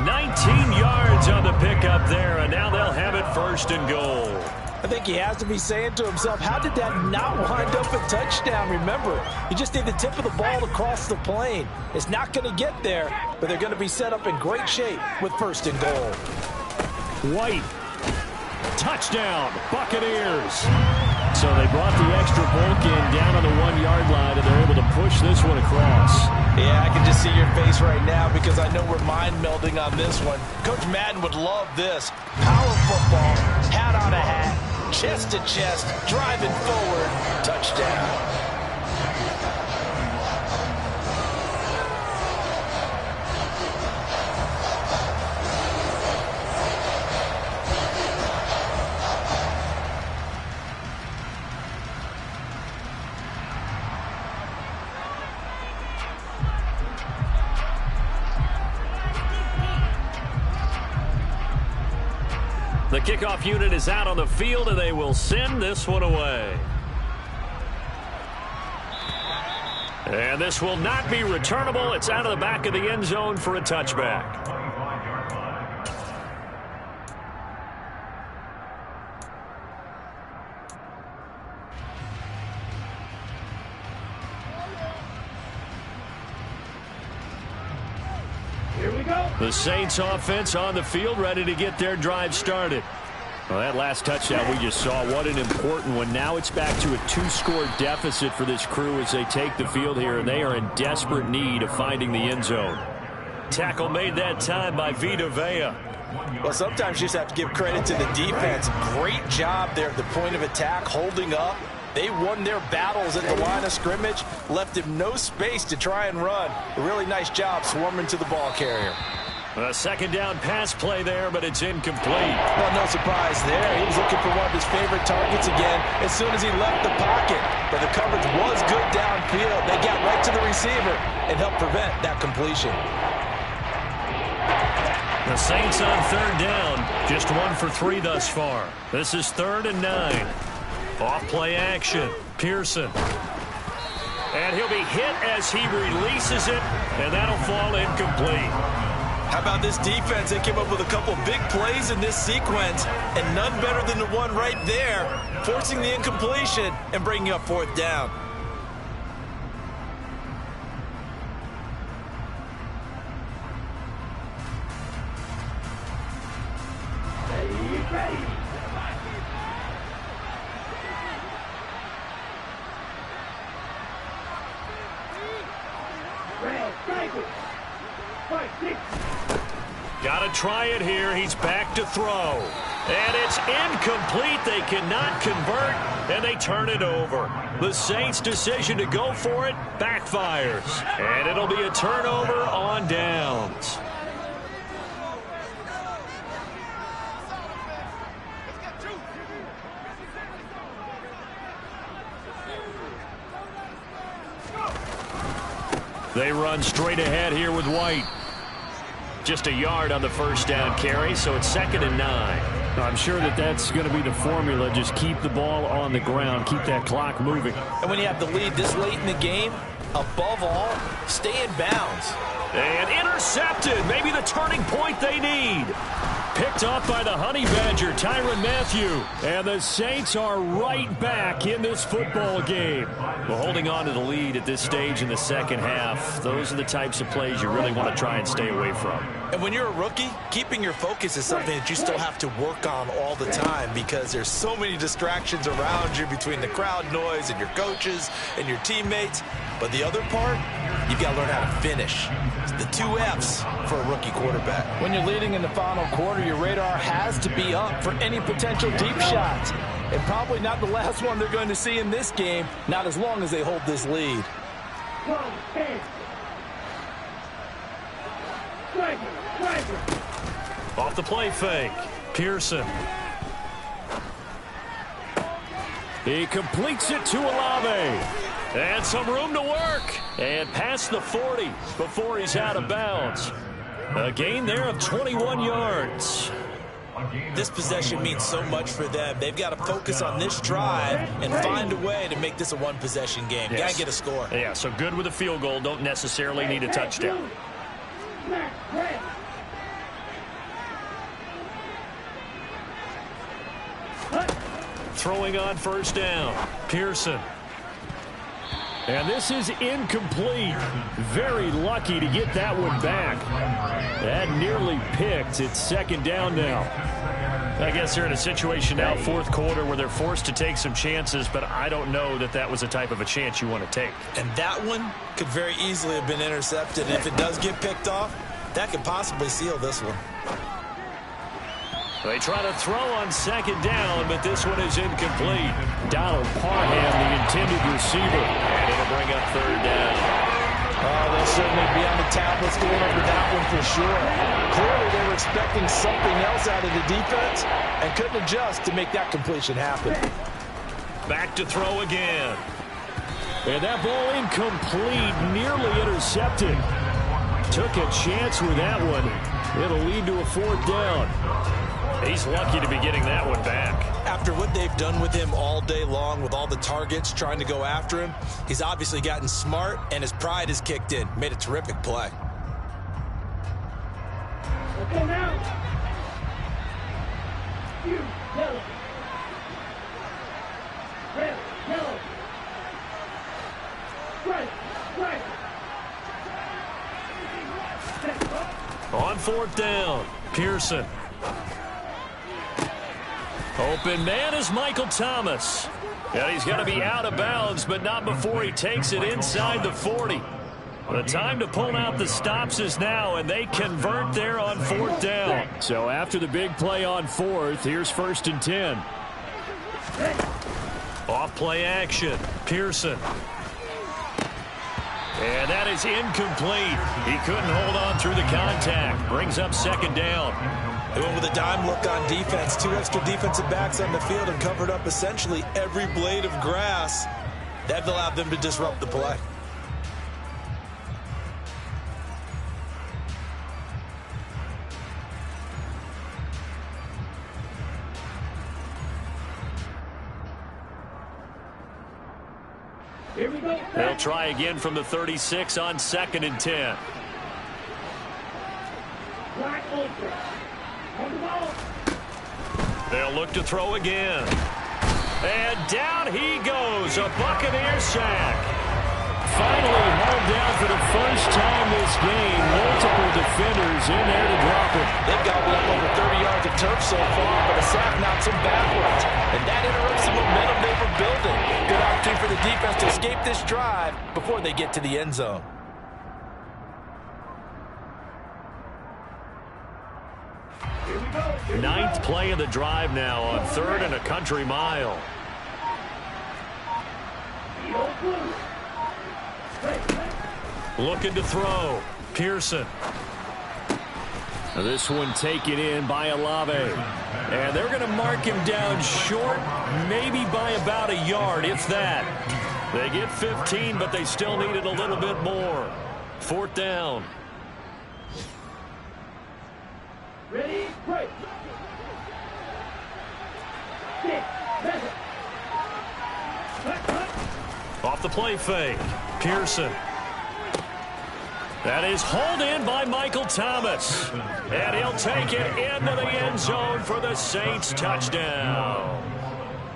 19 yards on the pickup there, and now they'll have it 1st and goal. I think he has to be saying to himself, how did that not wind up a touchdown? Remember, you just need the tip of the ball to cross the plane. It's not going to get there, but they're going to be set up in great shape with 1st and goal. White. Touchdown, Buccaneers. So they brought the extra bulk in down on the 1-yard line, and they're able to push this one across. Yeah, I can just see your face right now because I know we're mind melding on this one. Coach Madden would love this. Power football, hat on a hat, chest to chest, driving forward, touchdown. The kickoff unit is out on the field, and they will send this one away. And this will not be returnable. It's out of the back of the end zone for a touchback. The Saints offense on the field, ready to get their drive started. Well, that last touchdown we just saw, what an important one. Now it's back to a 2-score deficit for this crew as they take the field here, and they are in desperate need of finding the end zone. Tackle made that time by Vita Vea. Well, sometimes you just have to give credit to the defense. Great job there at the point of attack, holding up. They won their battles at the line of scrimmage, left him no space to try and run. A really nice job swarming to the ball carrier. A second down pass play there, but it's incomplete. Well, no surprise there. He was looking for one of his favorite targets again as soon as he left the pocket. But the coverage was good downfield. They got right to the receiver and helped prevent that completion. The Saints on third down, just 1 for 3 thus far. This is 3rd and 9. Off-play action, Pearson. And he'll be hit as he releases it, and that'll fall incomplete. How about this defense? They came up with a couple big plays in this sequence, and none better than the one right there, forcing the incompletion and bringing up 4th down. Got to try it here. He's back to throw. And it's incomplete. They cannot convert, and they turn it over. The Saints' decision to go for it backfires. And it'll be a turnover on downs. They run straight ahead here with White. Just a yard on the first down carry, so it's 2nd and 9. I'm sure that's going to be the formula. Just keep the ball on the ground, keep that clock moving. And when you have the lead this late in the game, above all, stay in bounds. And intercepted, maybe the turning point they need. Picked off by the Honey Badger, Tyrann Mathieu. And the Saints are right back in this football game. Well, holding on to the lead at this stage in the second half, those are the types of plays you really want to try and stay away from. And when you're a rookie, keeping your focus is something that you still have to work on all the time because there's so many distractions around you between the crowd noise and your coaches and your teammates. But the other part, you've got to learn how to finish. It's the 2 F's for a rookie quarterback. When you're leading in the final quarter, your radar has to be up for any potential deep shots. And probably not the last one they're going to see in this game, not as long as they hold this lead. Off the play fake, Pearson. He completes it to Olave. And some room to work. And past the 40 before he's out of bounds. A gain there of 21 yards. This possession means so much for them. They've got to focus on this drive and find a way to make this a one-possession game. Yes. Got to get a score. Yeah, so good with a field goal. Don't necessarily need a touchdown. Throwing on first down, Pearson. And this is incomplete. Very lucky to get that one back. That nearly picked. It's 2nd down now. I guess they're in a situation now, 4th quarter, where they're forced to take some chances, but I don't know that was a type of a chance you want to take. And that one could very easily have been intercepted. And if it does get picked off, that could possibly seal this one. They try to throw on 2nd down, but this one is incomplete. Donald Parham, the intended receiver, and it'll bring up 3rd down. Oh, they'll certainly be on the tablets going over that one for sure. Clearly, they were expecting something else out of the defense and couldn't adjust to make that completion happen. Back to throw again. And that ball incomplete, nearly intercepted. Took a chance with that one. It'll lead to a 4th down. He's lucky to be getting that one back. After what they've done with him all day long with all the targets trying to go after him, he's obviously gotten smart and his pride has kicked in. Made a terrific play. Okay, now. You, yellow. Red, yellow. Right, right. 4th down. Pearson. Open man is Michael Thomas. And he's going to be out of bounds, but not before he takes it inside the 40. The time to pull out the stops is now, and they convert there on 4th down. So after the big play on 4th, here's 1st and 10. Off play action. Pearson. And that is incomplete. He couldn't hold on through the contact. Brings up 2nd down. They went with a dime look on defense. 2 extra defensive backs on the field and covered up essentially every blade of grass. That allowed them to disrupt the play. Here we go. They'll try again from the 36 on 2nd and 10. Black ultra. On the ball. They'll look to throw again. And down he goes. A Buccaneer sack. Finally hauled down for the first time this game. Multiple defenders in there to drop it. They've gobbled up over 30 yards of turf so far, but a sack knocks them backwards. And that interrupts the momentum they were building. Good opportunity for the defense to escape this drive before they get to the end zone. Here we go. Here we 9th go. play of the drive now on 3rd and a country mile. The old blue. Looking to throw. Pearson. This one taken in by Olave. And they're going to mark him down short, maybe by about a yard, if that. They get 15, but they still needed a little bit more. 4th down. Ready, break. 6, 7. Off the play fake. Pearson. That is hauled in by Michael Thomas. And he'll take it into the end zone for the Saints touchdown.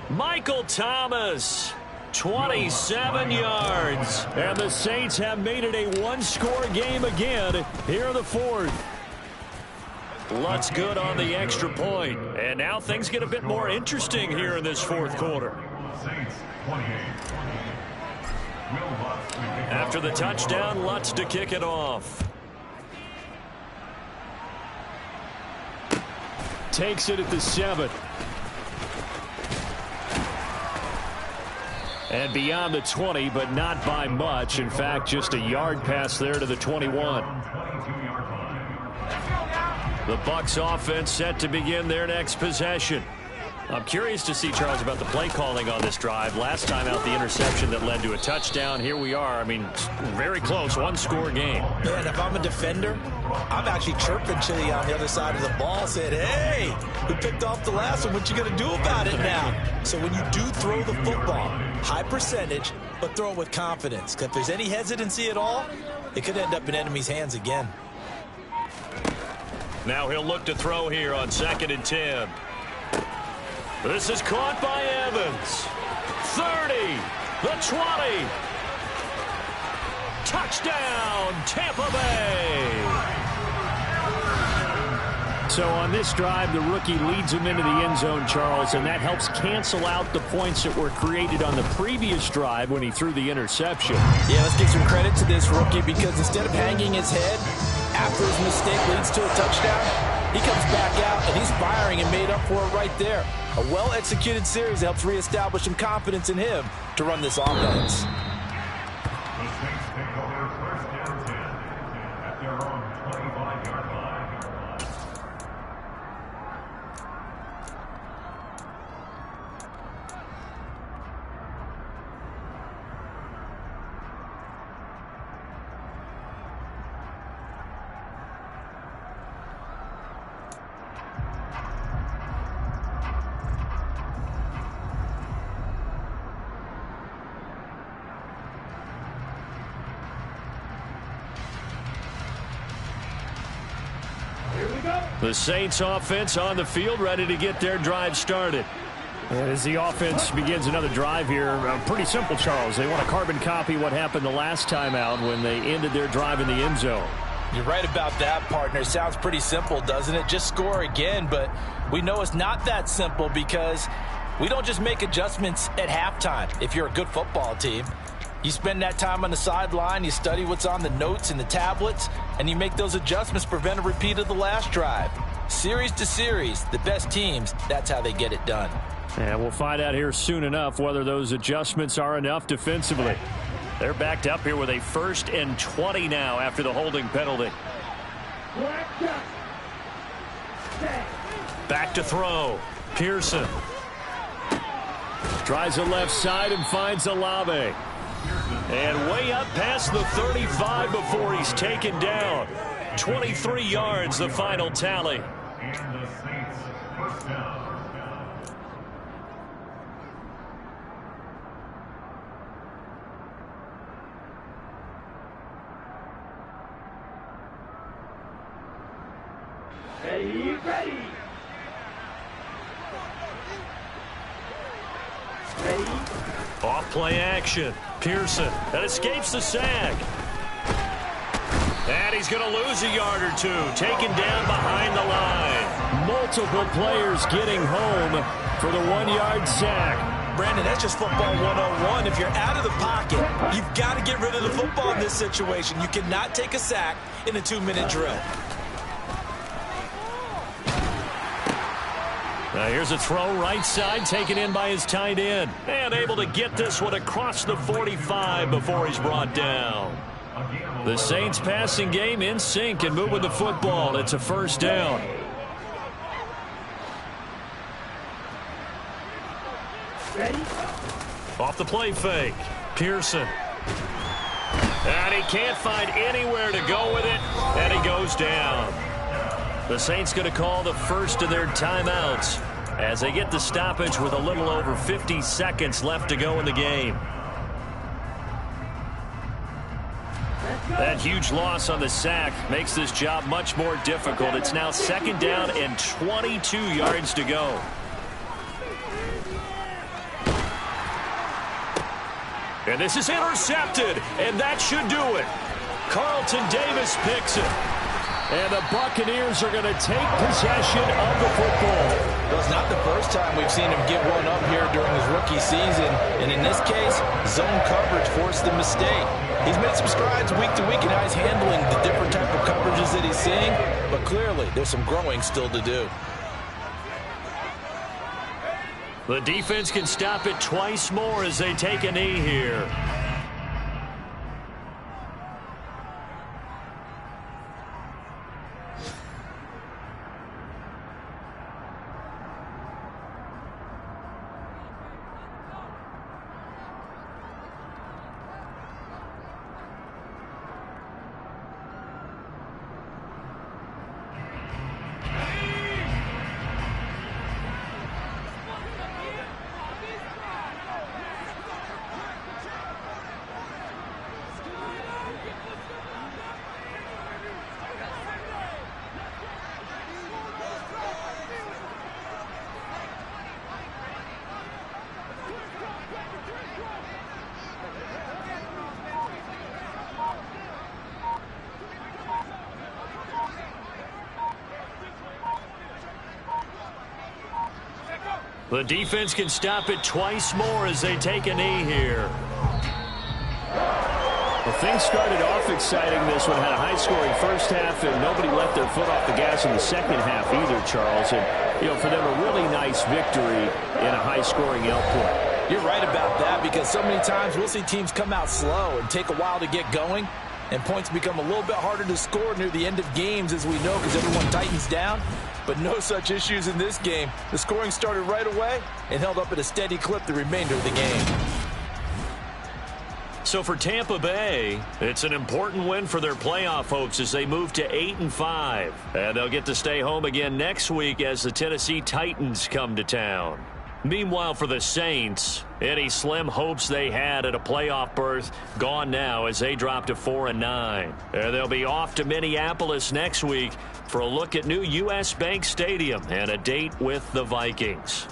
Michael Thomas, 27 yards. And the Saints have made it a one-score game again here in the 4th. Lutz good on the extra point. And now things get a bit more interesting here in this 4th quarter. Saints 28. After the touchdown, Lutz to kick it off. Takes it at the 7. And beyond the 20, but not by much. In fact, just a yard pass there to the 21. The Bucs offense set to begin their next possession. I'm curious to see, Charles, about the play calling on this drive. Last time out, the interception that led to a touchdown. Here we are. I mean, very close, one-score game. Man, if I'm a defender, I'm actually chirping Chili on the other side of the ball, saying, hey, we picked off the last one. What you going to do about it now? So when you do throw the football, high percentage, but throw it with confidence. Because if there's any hesitancy at all, it could end up in enemy's hands again. Now he'll look to throw here on 2nd and 10. This is caught by Evans. 30, the 20. Touchdown, Tampa Bay. So on this drive, the rookie leads him into the end zone, Charles, and that helps cancel out the points that were created on the previous drive when he threw the interception. Yeah, let's give some credit to this rookie because instead of hanging his head after his mistake leads to a touchdown, he comes back out and he's firing and made up for it right there. A well-executed series helps reestablish some confidence in him to run this offense. The Saints take over 1st and 10 at their own 25-yard line. The Saints offense on the field, ready to get their drive started. And as the offense begins another drive here, pretty simple, Charles. They want to carbon copy what happened the last time out when they ended their drive in the end zone. You're right about that, partner. Sounds pretty simple, doesn't it? Just score again, but we know it's not that simple because we don't just make adjustments at halftime if you're a good football team. You spend that time on the sideline, you study what's on the notes and the tablets, and you make those adjustments to prevent a repeat of the last drive. Series to series, the best teams, that's how they get it done. And we'll find out here soon enough whether those adjustments are enough defensively. They're backed up here with a 1st and 20 now after the holding penalty. Back to throw. Pearson. Tries the left side and finds Olave. And way up past the 35 before he's taken down. 23 yards, the final tally. And the Saints first down. Ready, ready. Ready. Off play action. Pearson that escapes the sack. And he's going to lose a yard or two. Taken down behind the line. Multiple players getting home for the 1-yard sack. Brandon, that's just football 101. If you're out of the pocket, you've got to get rid of the football in this situation. You cannot take a sack in a 2-minute drill. Now here's a throw right side taken in by his tight end. And able to get this one across the 45 before he's brought down. The Saints passing game in sync and moving the football. It's a 1st down. Ready. Off the play fake. Pearson. And he can't find anywhere to go with it. And he goes down. The Saints going to call the first of their timeouts as they get the stoppage with a little over 50 seconds left to go in the game. That huge loss on the sack makes this job much more difficult. It's now 2nd down and 22 yards to go. And this is intercepted, and that should do it. Carlton Davis picks it. And the Buccaneers are going to take possession of the football. Well, it's not the first time we've seen him give one up here during his rookie season. And in this case, zone coverage forced the mistake. He's made some strides week to week in how he's handling the different type of coverages that he's seeing. But clearly, there's some growing still to do. The defense can stop it twice more as they take a knee here. The defense can stop it twice more as they take a knee here. Well, things started off exciting. This one had a high-scoring first half, and nobody let their foot off the gas in the second half either, Charles. And, for them, a really nice victory in a high-scoring output. You're right about that because so many times we'll see teams come out slow and take a while to get going, and points become a little bit harder to score near the end of games, as we know, because everyone tightens down. But no such issues in this game. The scoring started right away and held up at a steady clip the remainder of the game. So for Tampa Bay, it's an important win for their playoff hopes as they move to 8-5. And they'll get to stay home again next week as the Tennessee Titans come to town. Meanwhile, for the Saints, any slim hopes they had at a playoff berth gone now as they drop to 4-9. And they'll be off to Minneapolis next week for a look at new U.S. Bank Stadium and a date with the Vikings.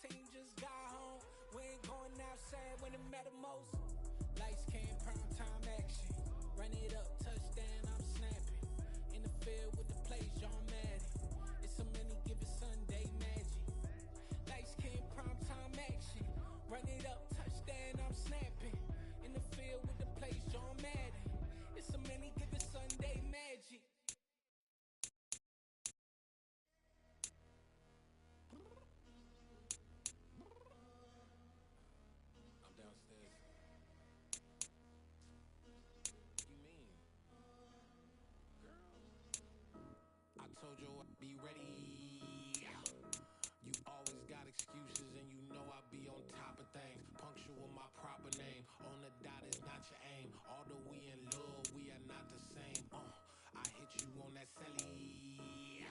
team just got home. We ain't going outside when it matter most. Lights came, prime time action. Run it up, touchdown, I'm snapping. In the field with the plays, John Madden. It's a many given Sunday magic. Lights came, prime time action. Run it up, touchdown, I'm snapping. In the field with the plays, John Madden. It's a many given Sunday magic. I'm downstairs. You mean? Girl, I told you I'd be ready. You always got excuses and you know I be on top of things. Punctual my proper name. On the dot is not your aim. Although we in love, we are not the same. I hit you on that celly.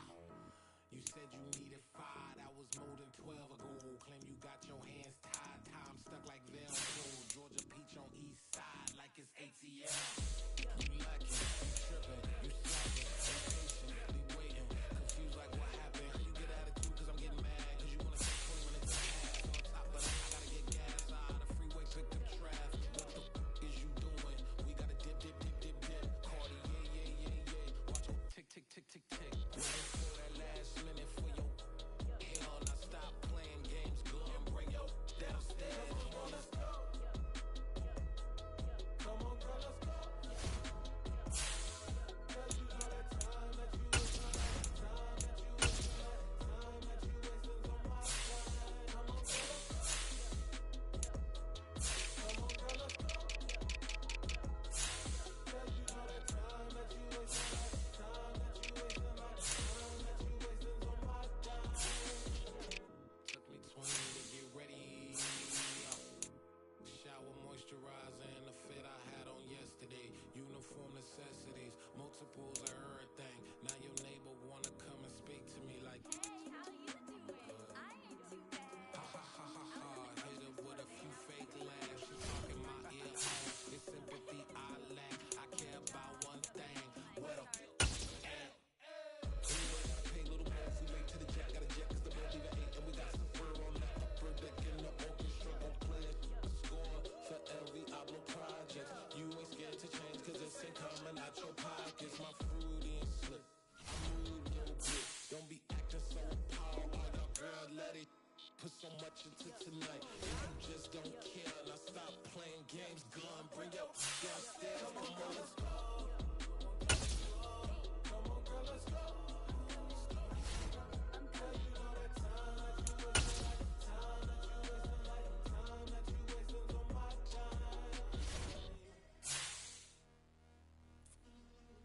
You said you needed 5, that was more than 12 ago. Claim you got your hands tied, time stuck like Velcro. Georgia Peach on east side like it's ATL. You lacking, you tripping, you slacking, impatient, be waiting, confused like what happened. You get attitude cause I'm getting mad, cause you wanna take 20 minutes to pass on top, but I gotta get gas out of the freeway, picked up traffic. What the is you doing? We gotta dip, dip, dip, dip, dip. Cardi, yeah. Watch your tick, tick, tick, tick, tick. Waiting for that last minute for your hell. Now stop playing games, go and bring your downstairs. Come on, let's go. Come on, girl, let's go. Cause you know that time that you wasting, time that you wasting on my time. Come on, girl, let's go. Come on, girl, let's go. Cause you know that time that you wasting, time that you wasting on my time. Took me 20 to get ready. Shower moisturizer and the fit I had on yesterday. Uniform necessities, multiples of everything. Now your neighbor wanna come and speak to me like, Hey, how you doing? I ain't too bad. ha ha ha ha ha. Hit her with a few fake laughs. She talking my ear off. It's sympathy I lack. I care about one thing. What a anyway, gotta pay a little more if we late to the jack. Got a jet cause the bed leave at 8. And we got some fur on the upper deck in the orchestra. Gon' play it. Score for every Ablo project. You ain't scared to change cause it's ain't coming out your pockets. My fruity and slip. Rude little bit. Don't be acting so powerful. Your girl let it put so much into tonight. If you just don't care, now stop playing games. Gun, bring your downstairs. Come on, let's go. Come on, girl, let's go. Cause you know that time that you wasting, time that you wasting, time that you wasting on my time.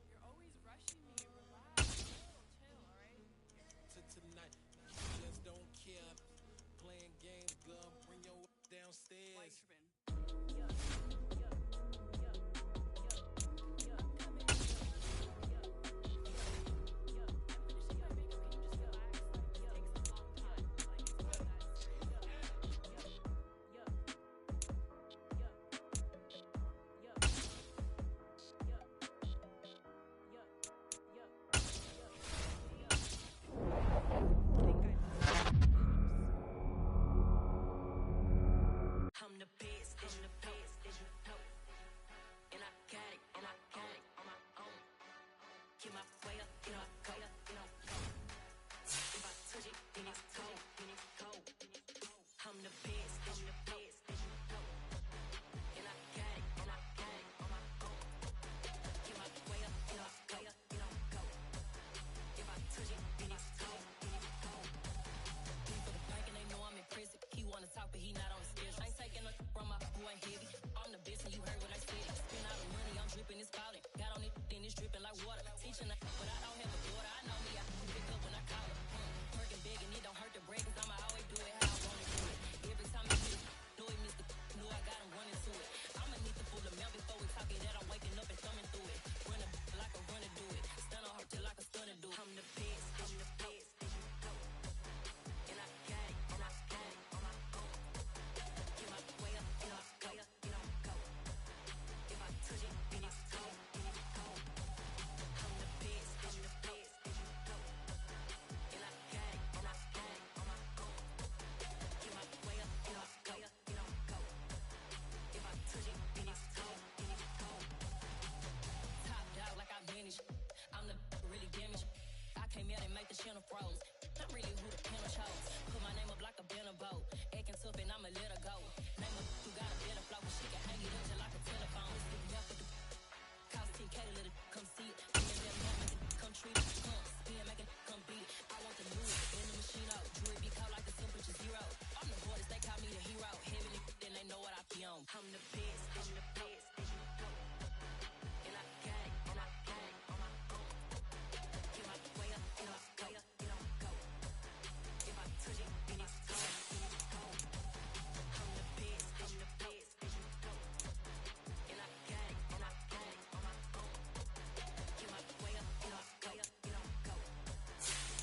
You're always rushing me. Relax. Chill, alright? To tonight, just don't care. Playing games, gun, bring your downstairs. Why you tripping? I'm the best, and I got it, and I own it on my own. Get my way up, get my go, If I touch it, then it's cold, I'm the best, and I got it, on my own. Get my way up, get my go, If I touch it, then it's cold, For the bank and they know I'm in prison. He wanna talk, but he not on the schedule. I ain't taking no from my boy heavy. I'm the best and you heard what I said. Spend all the money, I'm dripping, it's falling. Got on it, then it's dripping like water. Teaching, but I don't have a Shanna froze. I'm really who the pen chose. Put my name up like a banner boat. Acting tough and I'ma let her go. Name her who got a better flow, but she can hang it up just like a telephone. If you have with the cost 10K to let it come see it. Me and them make it come treat it. Spin, make it come beat it. I want the new in the machine out. Jewelry be called like the temperature zero. I'm the boys, they call me the hero. Heavenly, then they know what I be on. I'm the best, I'm the best, and you know. And I got it, and I got it on my own. Get my way up, and I go, and I go. If I touch it, then it's gone, then it's gone. I'm the best, and you know. And I got it, and I got it on my own. Get my way up, and I go, and I go.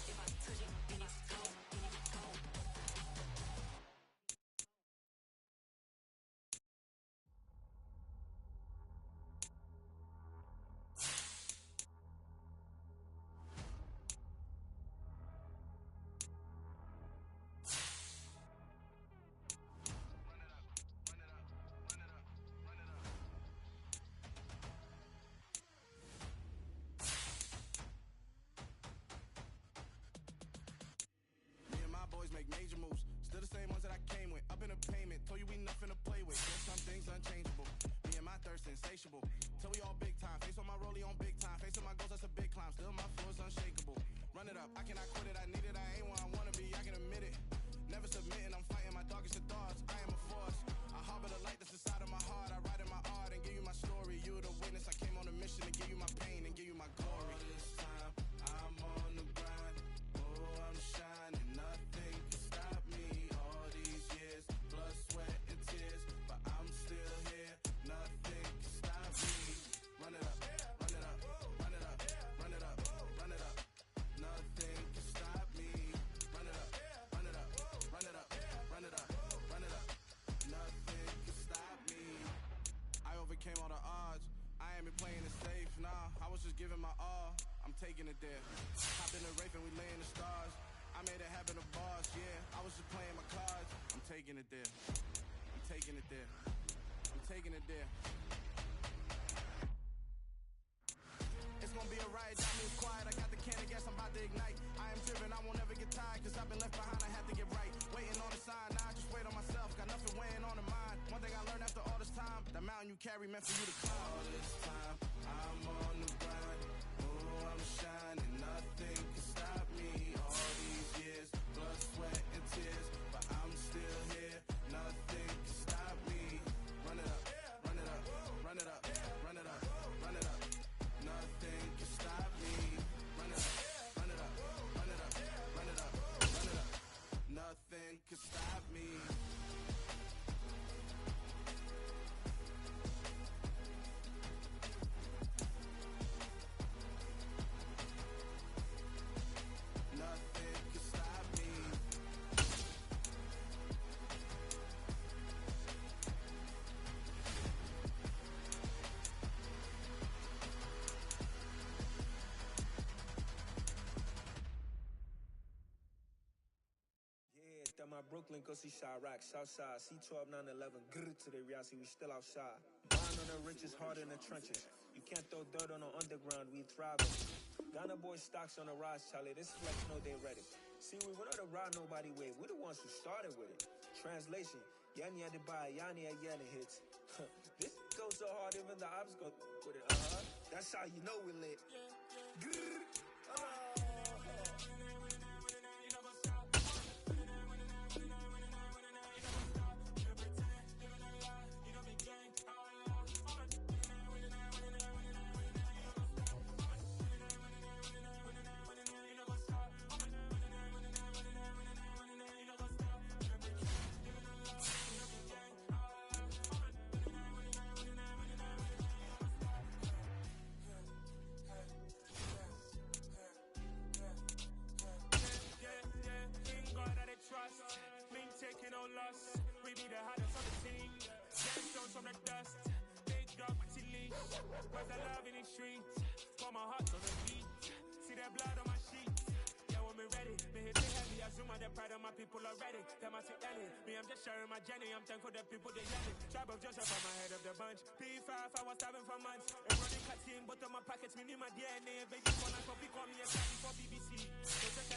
If I touch it, then it's gone, then it's gone. Me and my boys make major moves. Still the same ones that I came with. Up in a payment. Told you we nothing to play with. Guess some things unchangeable. Me and my thirst insatiable. Till we all big time. Face on my rollie on big time. Facing my goals, that's a big climb. Still my floor is unshakable. Run it up. I cannot quit it. I need it. I ain't where I wanna be. I can admit it. Never submitting. I'm fighting my darkest of thoughts. I am a force. I harbor the light that's inside of my heart. I write in my art and give you my story. You the witness. I came on a mission to give you my pain and give you my glory. All this time, I'm on the grind. Oh, I'm shining. Nothing can stop me. All these years, blood, sweat, and tears. But I'm still here. Nothing can stop me. Run it up, run it up, run it up, run it up, run it up. Nothing can stop me. Run it up, run it up, run it up, run it up, run it up. Nothing can stop me. I overcame all the odds. I ain't been playing it safe, nah. I was just giving my all. I'm taking it there. Hop in the rape and we lay in the stars. I made it happen to boss, yeah. I was just playing my cards. I'm taking it there. I'm taking it there. I'm taking it there. It's gonna be a riot, that means quiet. I got the can of gas, I'm about to ignite. I am driven, I won't ever get tired. Cause I've been left behind, I had to get right. Waiting on the sign, now I just wait on myself. Got nothing weighing on the mind. One thing I learned after all this time, the mountain you carry meant for you to climb. All this time, I'm on the grind. Oh, I'm shining, nothing can stop me. All these years, blood, sweat, and tears. But I'm still here, nothing can stop me. Run it up, run it up, run it up, run it up, run it up. Nothing can stop me. Run it up, run it up, run it up, run it up, run it up. Nothing can stop me. Nothing can stop me. Yeah, that my Brooklyn, go see Chirac, Southside, C12, 911, grr to the reality, we still outside. Buying on the richest, hard in the trenches. You can't throw dirt on the underground, we thriving. Ghana boy stocks on the rise, Charlie, this flex, no, they ready. See, we went on the ride, nobody wave, we the ones who started with it. Translation, Yani had to buy, Yani had yelling hits. This goes so hard, even the ops go with it, That's how you know we lit. Grr. Where's the love in the streets? For my heart on the beat. See that blood on my sheets. Yeah, when me ready, me hit me heavy. I zoom on the pride of my people already. Them I see Ellie. Me, I'm just sharing my journey. I'm thankful the people they yelling. Tribe of Joseph on my head of the bunch. P5, I was starving for months. Running cuts in, but on my pockets, me need my DNA. Baby, for life, call me a study for BBC. So just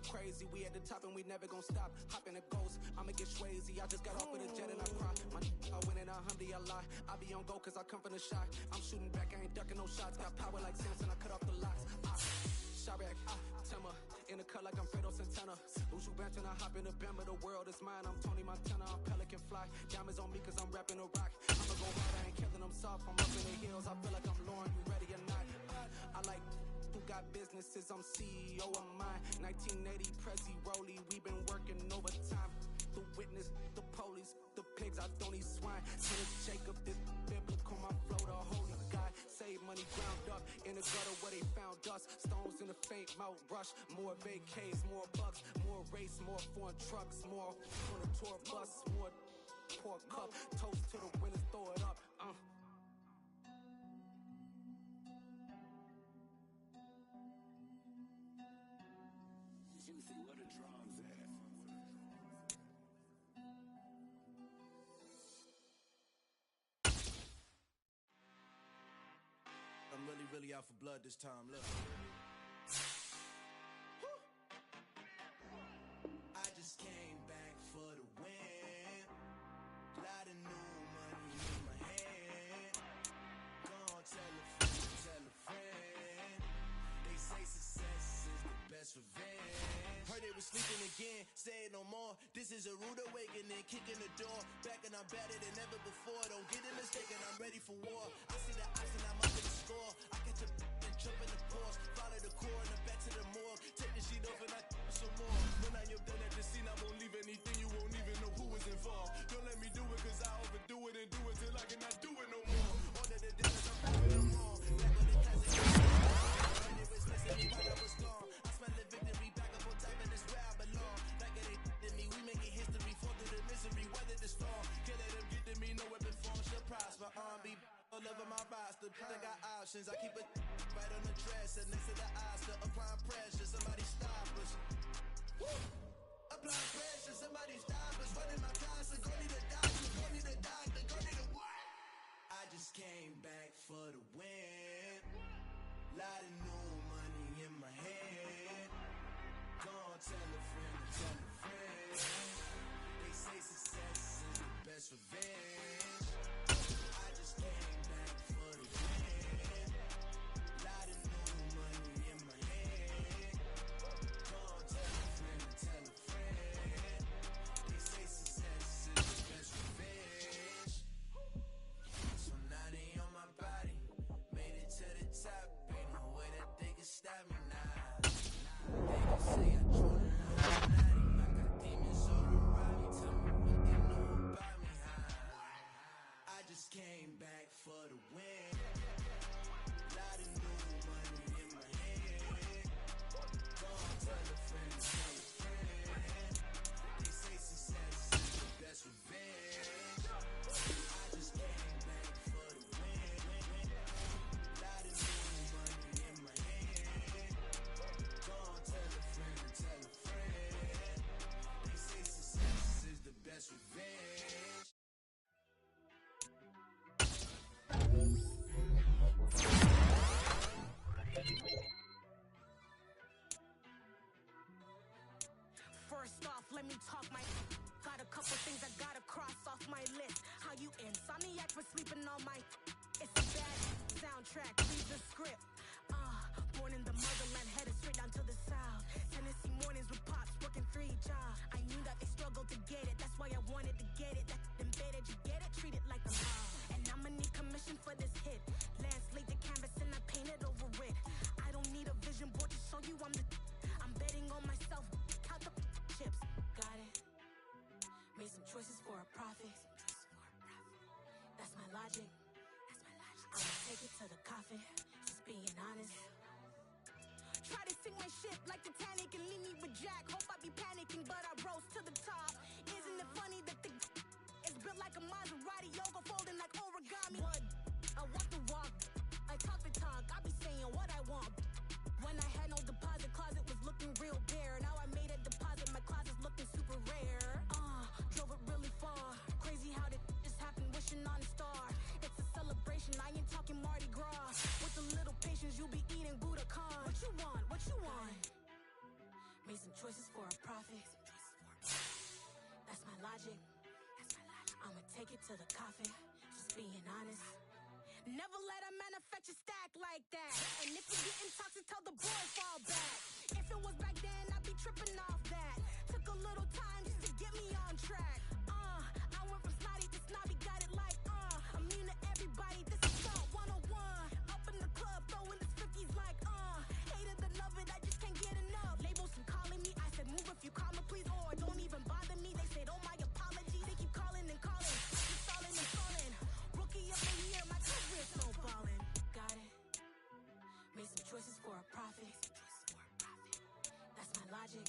going crazy. We at the top and we never gon' stop. Hop in a ghost, I'ma get swayzy. I just got off with a jet and I cry. I win in a Humvee, I lie. I be on go cause I come from the shot. I'm shooting back, I ain't ducking no shots. Got power like Samson, I cut off the locks. Chirac, Timmer, in the cut like I'm Fredo Santana. Ushu Banton, I hop in the Bama, the world is mine. I'm Tony Montana, I'm Pelican Fly. Diamonds on me cause I'm rapping a rock. I'ma go hard, I ain't killing them soft. I'm up in the hills, I feel like I'm Lauren, you ready or not? I like who got businesses, I'm CEO of mine. 1980 Prezi Rolly, we been working overtime. The witness, the police, the pigs, I don't eat swine. Since Jacob, this biblical, my flow, the holy God. Save money ground up in the gutter where they found us. Stones in the faint mouth rush. More vacays, more bucks, more race, more foreign trucks, more on a tour bus, more pork cup. Toast to the winners, throw it up. Where the drums at? I'm really out for blood this time, look. I just came back for the win. Lot of new money in my hand. Gonna tell a friend. They say success is the best revenge. Heard they was sleeping again, say it no more. This is a rude awakening, kicking the door. Back and I'm better than ever before. Don't get it mistaken, I'm ready for war. I see the ops and I'm up in the score. I catch a and jump in the course. Follow the core and the back to the morgue. Take the sheet off and I some more. When I'm done at the scene, I won't leave anything. You won't even know who is involved. Don't let me do it cause I overdo it and do it till I cannot do it no more. All of the damage, I'm proving them wrong. Back on the classic. When it was missing me while I was gone. I smell the victory back up on top and it's where I belong. Like it ain't to me, we making history. Fall through the misery, weather the storm. Can't let them get to me, no weapon form should prosper. Be all over my roster, I got options. I keep it right on the dresser, next to the Oscar. Applying pressure, somebody stop us. Woo! Applying pressure, somebody stop us. Running my closet, go need a doctor, go need a doctor, go need a what? I just came back for the win. Lot of new money in my hand. Gonna tell a friend. They say success is the best revenge. I just came back for the win. Lot of new money in my hand. Gonna tell a friend. They say success is the best revenge. So now they on my body. Made it to the top. Ain't no way that they can stop me now. They can say I drew the Illuminati. I got demons all around me. Tell me what they know about me. I just came back for the win. Lot of new money in my hand. Gonna tell a friend. They say success is the best revenge. I just came back for the win. Lot of new money in my hand. Gonna tell a friend. They say success is the best revenge. First off, let me talk my got a couple things I gotta cross off my list. How you insomniac for sleeping on my it's a bad soundtrack, read the script. Born in the motherland, headed straight down to the south. Tennessee mornings with pops, working 3 jobs. I knew that they struggled to get it, that's why I wanted to get it. That embedded, you get it, treat it like a law. And I'ma need commission for this hit. Lance laid the canvas and I painted over it. I don't need a vision board to show you I'm betting on myself, count the chips. Got it. Made some choices for a profit. That's my logic. I'ma take it to the coffin, just being honest. Try to sink my ship like Titanic and leave me with Jack. Hope I be panicking, but I rose to the top. Isn't it funny that the is built like a Maserati, yoga folding like origami? What? I walk the walk, I talk the talk, I be saying what I want. When I had no deposit, closet was looking real bare. Now I made a deposit, my closet's looking super rare. Drove it really far. Crazy how did just happen, wishing on a star. It's a celebration, I ain't talking Mardi Gras. With a little patience, you'll be eating Budokan. What you want? Made some choices for a profit. That's my logic. I'ma take it to the coffin. Just being honest. Never let a manufacture stack like that. And if you're getting toxic, tell the boy fall back. If it was back then, I'd be tripping off that. Took a little time just to get me on track. I went from snotty to snobby, got it like immune to everybody. This is about 101. Up in the club, throwing the 50s like hated to love it, I just can't get enough. Labels keep calling me, I said move if you call me please, or don't even bother me. They said oh my apologies, they keep calling and calling. I keep stalling and stalling. Rookie of the year, my career snowballing. Got it. Made some choices for a profit. That's my logic.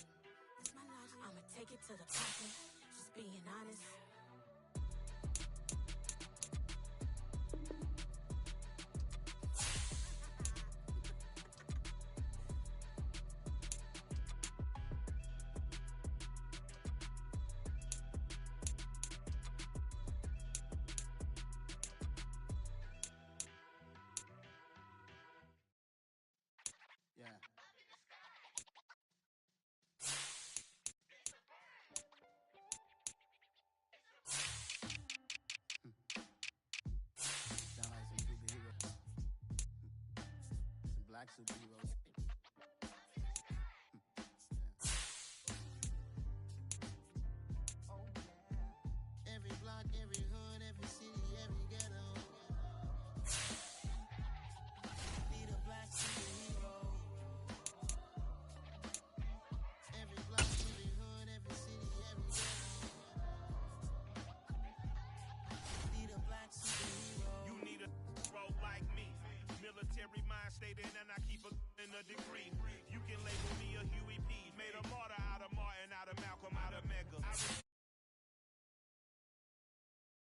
I'ma take it to the coffin. Just being honest. Black superheroes. Oh yeah. Every block, every hood, every city, every ghetto. Need a black superhero. Every block, every hood, every city, every ghetto. Need a black superhero. You need a role like me. Military mind stated, and I keep in a degree. You can label me a Huey P. Made a martyr out of Martin, out of Malcolm, out of Mega. I